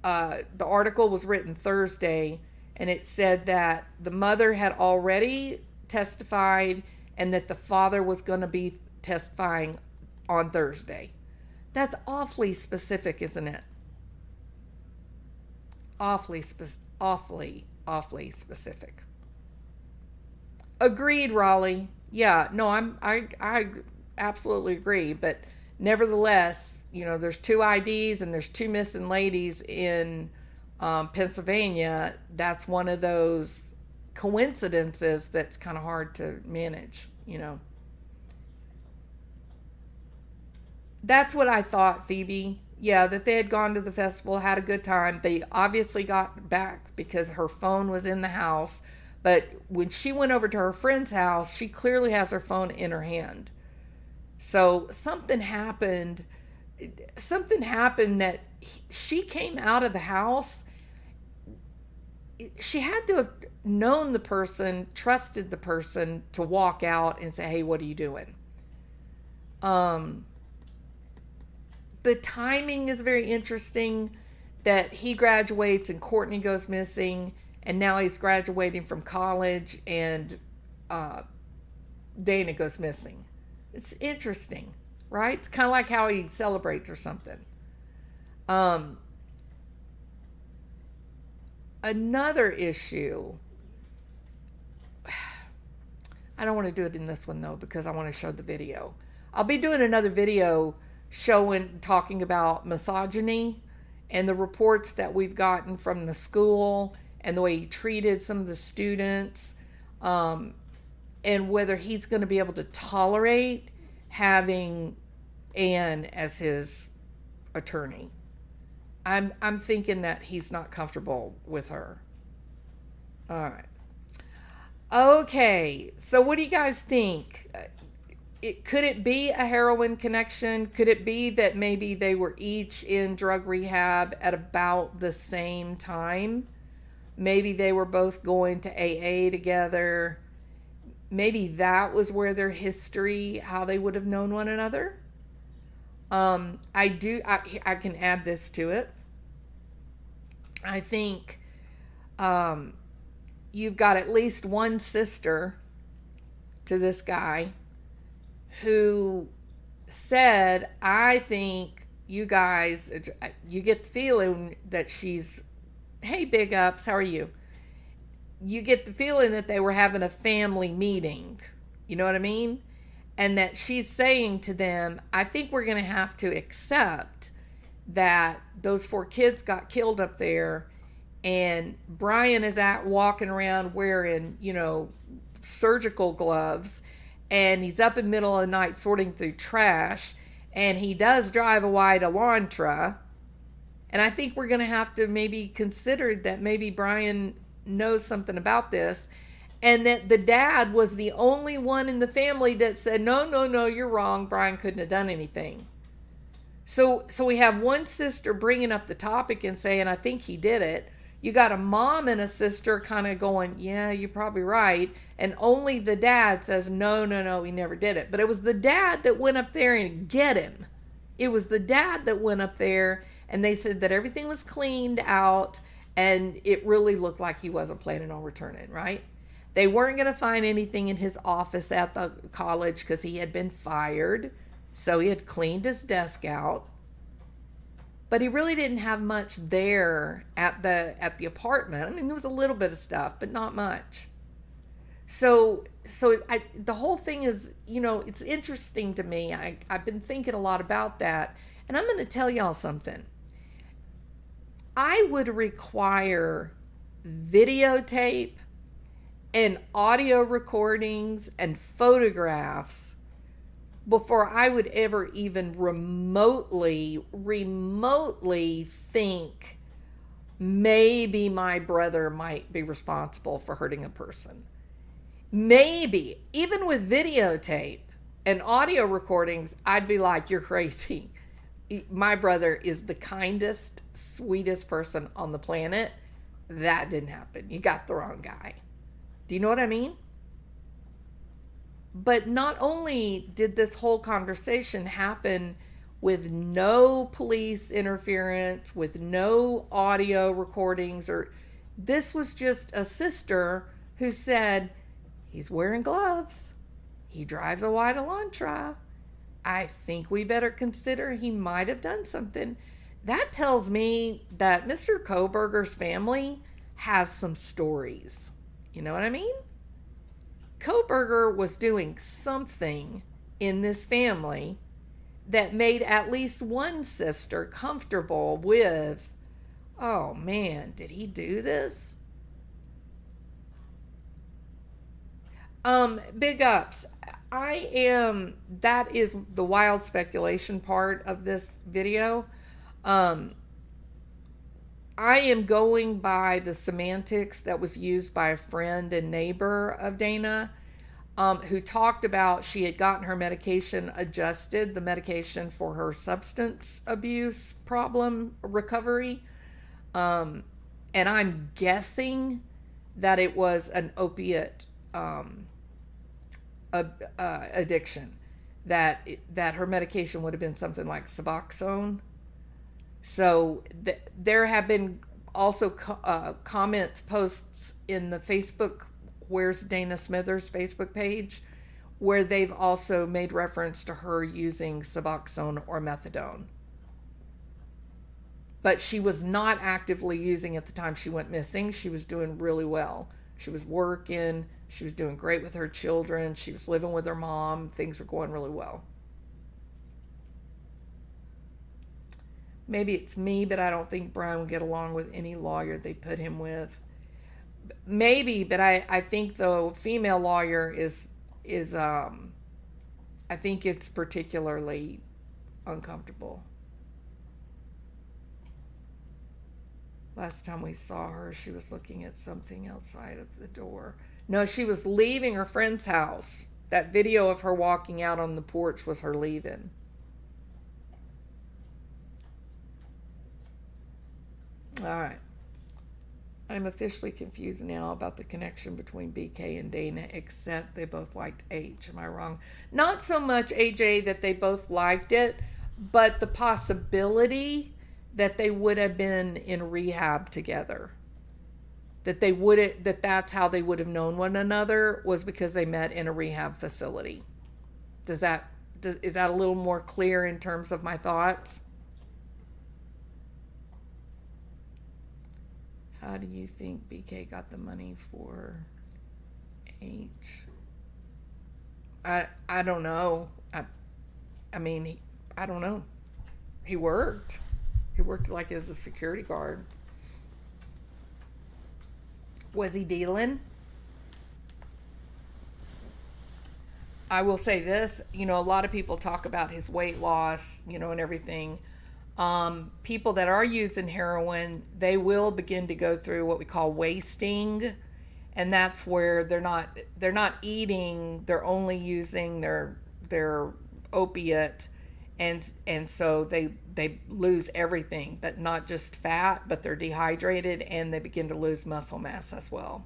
The article was written Thursday, and it said that the mother had already testified and that the father was going to be testifying on Thursday. That's awfully specific, isn't it? Awfully specific. Agreed, Raleigh. Yeah, no, I absolutely agree, but nevertheless, there's 2 IDs and there's 2 missing ladies in Pennsylvania. That's one of those coincidences that's kind of hard to manage. That's what I thought, Phoebe. Yeah, that they had gone to the festival, had a good time. They obviously got back because her phone was in the house. But when she went over to her friend's house, she clearly has her phone in her hand. So something happened. Something happened that she came out of the house. She had to have known the person, trusted the person to walk out and say, hey, what are you doing? The timing is very interesting, that he graduates and Kourtni goes missing, and now he's graduating from college and Dana goes missing. It's interesting, right? It's kind of like how he celebrates or something. Another issue, I don't want to do it in this one though, because I want to show the video. I'll be doing another video talking about misogyny and the reports that we've gotten from the school and the way he treated some of the students, and whether he's going to be able to tolerate having Anne as his attorney. I'm thinking that he's not comfortable with her. All right. Okay, so what do you guys think? Could it be a heroin connection? Could it be that maybe they were each in drug rehab at about the same time? Maybe they were both going to AA together. Maybe that was where their history, how they would have known one another. I can add this to it. I think you've got at least one sister to this guy who said, I think you guys, you get the feeling that she's, hey, big ups, how are you? you get the feeling that they were having a family meeting. You know what I mean? And that she's saying to them, I think we're going to have to accept that those 4 kids got killed up there, and Brian is out walking around wearing, surgical gloves, and he's up in the middle of the night sorting through trash, and he does drive a white Elantra. And I think we're going to have to maybe consider that maybe Brian knows something about this, and that the dad was the only one in the family that said, no, you're wrong. Brian couldn't have done anything. So we have one sister bringing up the topic and saying, I think he did it. You got a mom and a sister kind of going, yeah, you're probably right. And only the dad says, no, he never did it. But it was the dad that went up there and get him. It was the dad that went up there, and they said that everything was cleaned out, and it really looked like he wasn't planning on returning, right? They weren't going to find anything in his office at the college because he had been fired. So he had cleaned his desk out. But he really didn't have much there at the apartment. I mean, there was a little bit of stuff, but not much. So the whole thing is, it's interesting to me. I've been thinking a lot about that. And I'm going to tell y'all something. I would require videotape and audio recordings and photographs before I would ever even remotely think maybe my brother might be responsible for hurting a person. Maybe, even with videotape and audio recordings, I'd be like, you're crazy. My brother is the kindest, sweetest person on the planet. That didn't happen. You got the wrong guy. Do you know what I mean? But not only did this whole conversation happen with no police interference, with no audio recordings, this was just a sister who said, he's wearing gloves. He drives a white Elantra. I think we better consider he might have done something. That tells me that Mr. Kohberger's family has some stories. You know what I mean? Kohberger was doing something in this family that made at least one sister comfortable with, oh man, did he do this? Big ups. That is the wild speculation part of this video. I am going by the semantics that was used by a friend and neighbor of Dana, who talked about she had gotten her medication adjusted, the medication for her substance abuse problem recovery. And I'm guessing that it was an opiate addiction, that her medication would have been something like Suboxone. So there have been also comments, posts in the Facebook Where's Dana Smithers Facebook page, where they've also made reference to her using Suboxone or methadone. But she was not actively using at the time she went missing. She was doing really well. She was working. She was doing great with her children. She was living with her mom. Things were going really well. Maybe it's me, but I don't think Brian would get along with any lawyer they put him with. Maybe, but I think the female lawyer is I think it's particularly uncomfortable. Last time we saw her, she was looking at something outside of the door. No, she was leaving her friend's house. That video of her walking out on the porch was her leaving. All right. I'm officially confused now about the connection between BK and Dana, except they both liked H. Am I wrong? Not so much, AJ, that they both liked it, but the possibility that they would have been in rehab together. That's how they would have known one another, was because they met in a rehab facility. Is that a little more clear in terms of my thoughts? How do you think BK got the money for H? I don't know. I mean, I don't know. He worked. He worked like as a security guard. Was he dealing? I will say this, a lot of people talk about his weight loss, and everything. People that are using heroin, they will begin to go through what we call wasting, and that's where they're not eating, they're only using their opiate, and so they lose everything, but not just fat, but they're dehydrated and they begin to lose muscle mass as well.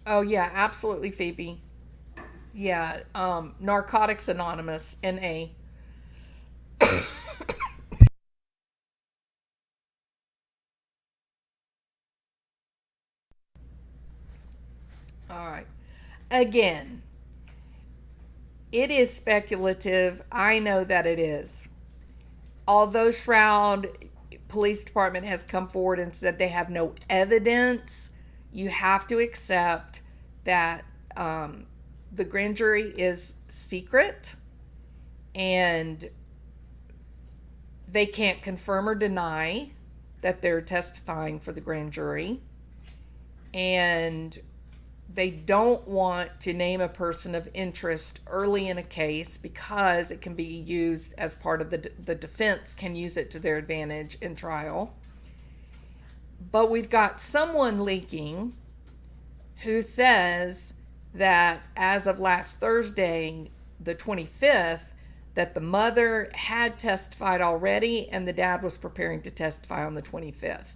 Oh yeah, absolutely, Phoebe. Yeah, Narcotics Anonymous, NA. All right. Again, it is speculative. I know that it is. Although Shroud Police Department has come forward and said they have no evidence, you have to accept that the grand jury is secret and they can't confirm or deny that they're testifying for the grand jury. And they don't want to name a person of interest early in a case because it can be used as part of the defense can use it to their advantage in trial. But we've got someone leaking who says that as of last Thursday, the 25th, that the mother had testified already and the dad was preparing to testify on the 25th.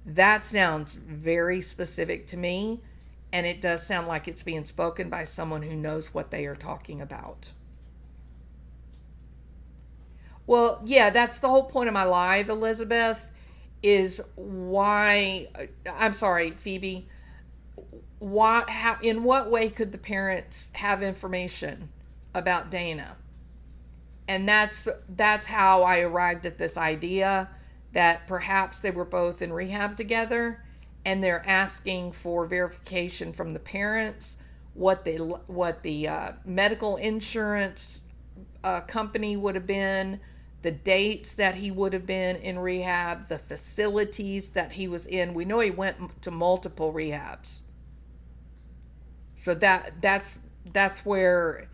That sounds very specific to me, and it does sound like it's being spoken by someone who knows what they are talking about. Well, yeah, that's the whole point of my live, Elizabeth, is why, I'm sorry, Phoebe, in what way could the parents have information about Dana? And that's how I arrived at this idea that perhaps they were both in rehab together and they're asking for verification from the parents what the medical insurance company would have been, the dates that he would have been in rehab, the facilities that he was in. We know he went to multiple rehabs. So that's where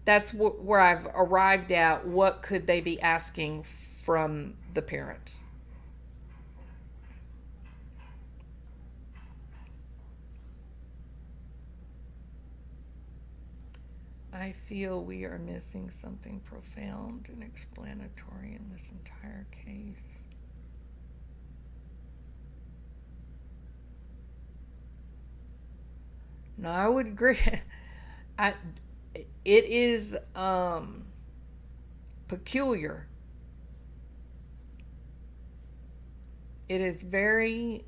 I've arrived at. What could they be asking from the parents? I feel we are missing something profound and explanatory in this entire case. No, I would agree. I, it is peculiar. It is very,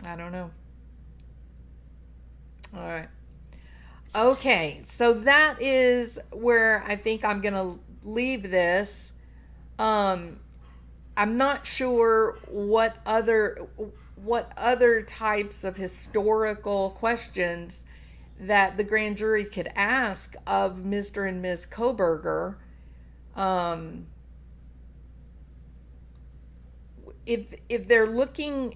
I don't know. All right. Okay, so that is where I think I'm going to leave this. Um, I'm not sure what other types of historical questions that the grand jury could ask of Mr. and Ms. Kohberger. Um, if they're looking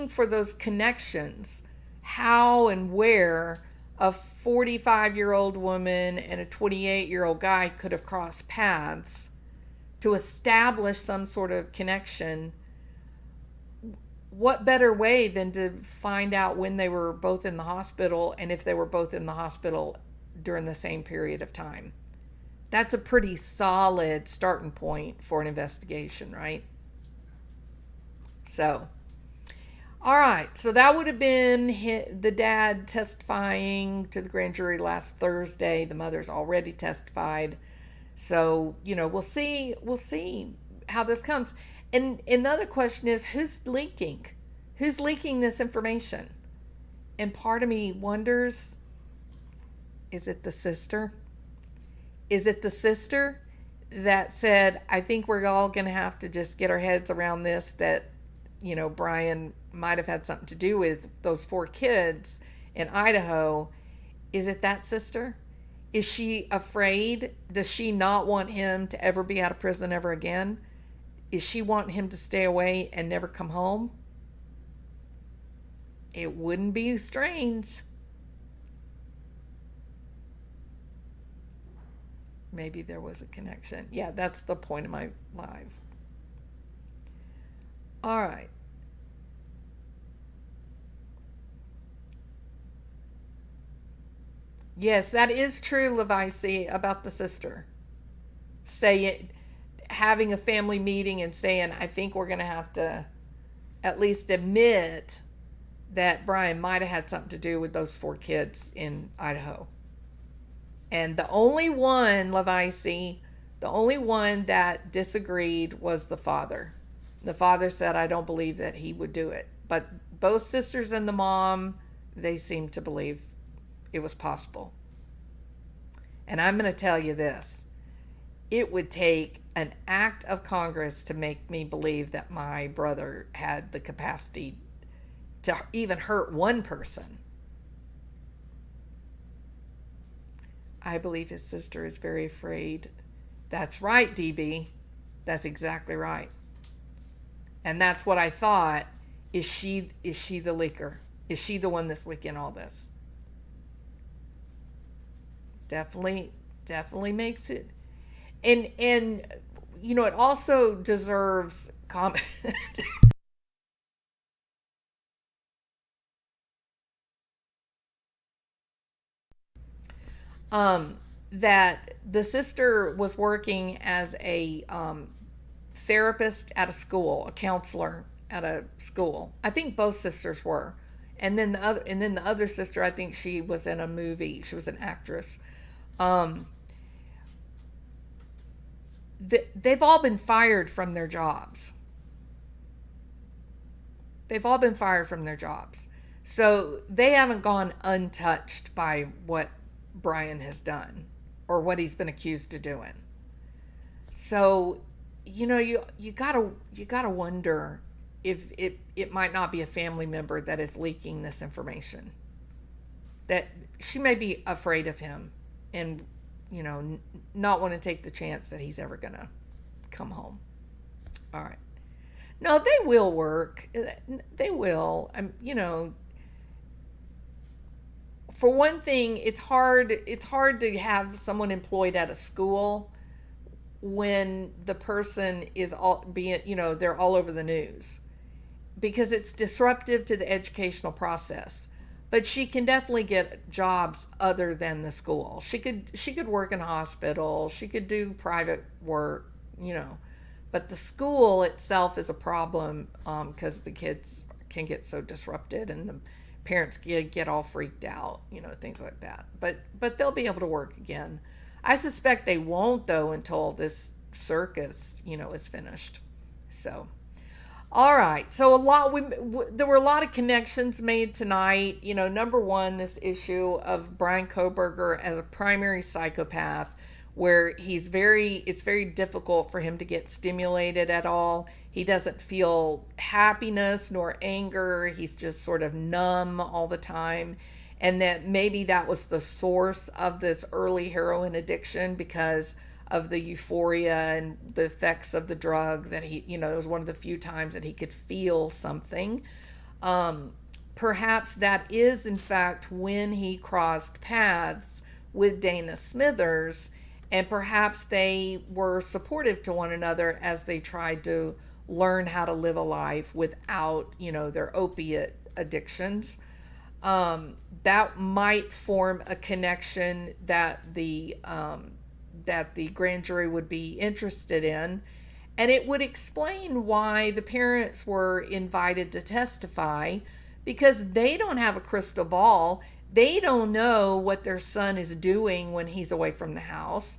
for those connections, how and where a 45-year-old woman and a 28-year-old guy could have crossed paths to establish some sort of connection, what better way than to find out when they were both in the hospital and if they were both in the hospital during the same period of time? That's a pretty solid starting point for an investigation, right? So, All right, so that would have been the dad testifying to the grand jury last Thursday. The mother's already testified. So, we'll see. We'll see how this comes. And another question is, who's leaking? Who's leaking this information? And part of me wonders, is it the sister? Is it the sister that said, I think we're all going to have to just get our heads around this, that, Brian might have had something to do with those 4 kids in Idaho? Is it that sister? Is she afraid? Does she not want him to ever be out of prison ever again? Is she wanting him to stay away and never come home? It wouldn't be strange. Maybe there was a connection. Yeah, that's the point of my live. All right. Yes, that is true, Levice, about the sister. Say it, having a family meeting and saying, I think we're going to have to at least admit that Brian might have had something to do with those 4 kids in Idaho. And the only one, Levice, the only one that disagreed was the father. The father said, I don't believe that he would do it. But both sisters and the mom, they seemed to believe it was possible. And I'm going to tell you this. It would take an act of Congress to make me believe that my brother had the capacity to even hurt one person. I believe his sister is very afraid. That's right, DB. That's exactly right. And that's what I thought. Is she the leaker? Is she the one that's leaking all this? Definitely makes it. And it also deserves comment. That the sister was working as a therapist at a school, a counselor at a school. I think both sisters were. And then the other sister, I think she was in a movie. She was an actress. Um, they've all been fired from their jobs. They've all been fired from their jobs. So they haven't gone untouched by what Brian has done or what he's been accused of doing. So, you gotta wonder if it might not be a family member that is leaking this information. That she may be afraid of him and not want to take the chance that he's ever gonna come home. All right. No, they will work. They will. For one thing, it's hard. It's hard to have someone employed at a school when the person is all being, they're all over the news, because it's disruptive to the educational process. But she can definitely get jobs other than the school. She could work in a hospital. She could do private work. But the school itself is a problem, because the kids can get so disrupted and the parents get all freaked out, things like that. But they'll be able to work again. I suspect they won't, though, until this circus, is finished. So, all right. So there were a lot of connections made tonight. Number one, this issue of Brian Kohberger as a primary psychopath, where it's very difficult for him to get stimulated at all. He doesn't feel happiness nor anger. He's just sort of numb all the time. And that maybe that was the source of this early heroin addiction, because of the euphoria and the effects of the drug, that it was one of the few times that he could feel something. Perhaps that is, in fact, when he crossed paths with Dana Smithers, and perhaps they were supportive to one another as they tried to learn how to live a life without, their opiate addictions. That might form a connection that the grand jury would be interested in. And it would explain why the parents were invited to testify, because they don't have a crystal ball. They don't know what their son is doing when he's away from the house,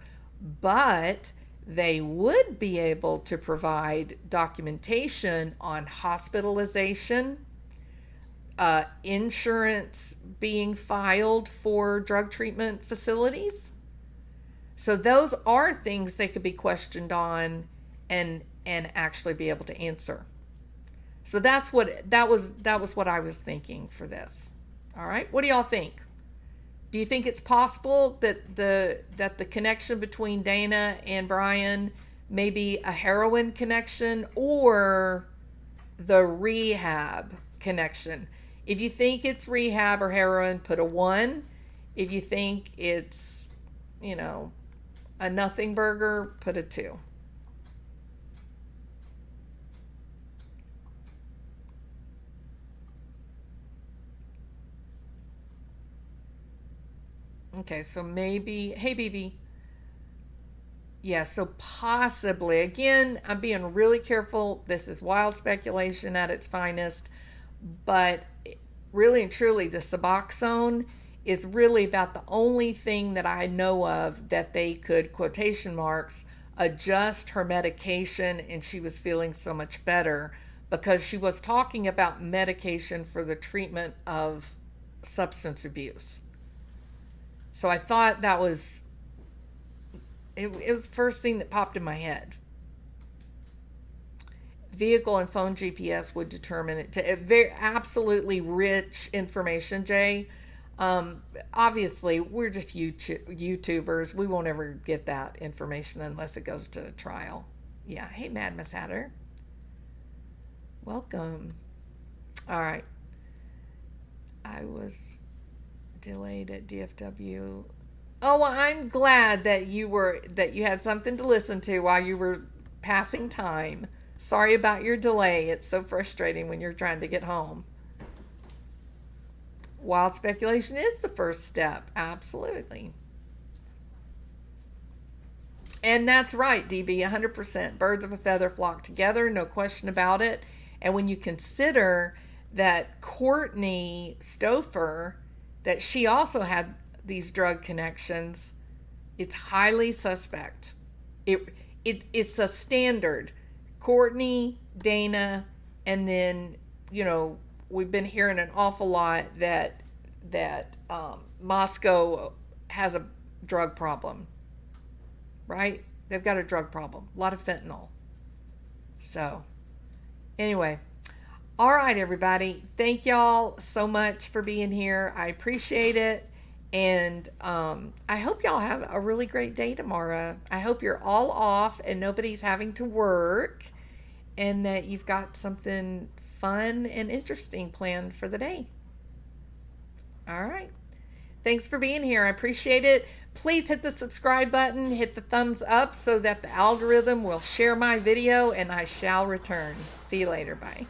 but they would be able to provide documentation on hospitalization, insurance being filed for drug treatment facilities. So those are things they could be questioned on and actually be able to answer. So that was what I was thinking for this. All right, what do y'all think? Do you think it's possible that the connection between Dana and Brian may be a heroin connection or the rehab connection? If you think it's rehab or heroin, put a 1. If you think it's, a nothing burger, put a 2. Okay, so maybe, hey, BB. Yeah, so possibly. Again, I'm being really careful. This is wild speculation at its finest. But really and truly, the Suboxone is really about the only thing that I know of that they could, quotation marks, adjust her medication, and she was feeling so much better, because she was talking about medication for the treatment of substance abuse. So I thought that was, it was the first thing that popped in my head. Vehicle and phone GPS would determine it. To very absolutely rich information, Jay. Obviously, we're just YouTubers. We won't ever get that information unless it goes to trial. Yeah. Hey, Mad Miss Hatter. Welcome. All right. I was delayed at DFW. Oh, well, I'm glad that you had something to listen to while you were passing time. Sorry about your delay. It's so frustrating when you're trying to get home. Wild speculation is the first step. Absolutely. And that's right, DB, 100%. Birds of a feather flock together, no question about it. And when you consider that Kourtni Stouffer, that she also had these drug connections, it's highly suspect. It's a standard. Kourtni, Dana, and then, we've been hearing an awful lot that Moscow has a drug problem, right? They've got a drug problem, a lot of fentanyl. So, anyway, all right, everybody. Thank y'all so much for being here. I appreciate it. And I hope y'all have a really great day tomorrow. I hope you're all off and nobody's having to work, and that you've got something fun and interesting planned for the day. All right. Thanks for being here. I appreciate it. Please hit the subscribe button, hit the thumbs up so that the algorithm will share my video, and I shall return. See you later. Bye.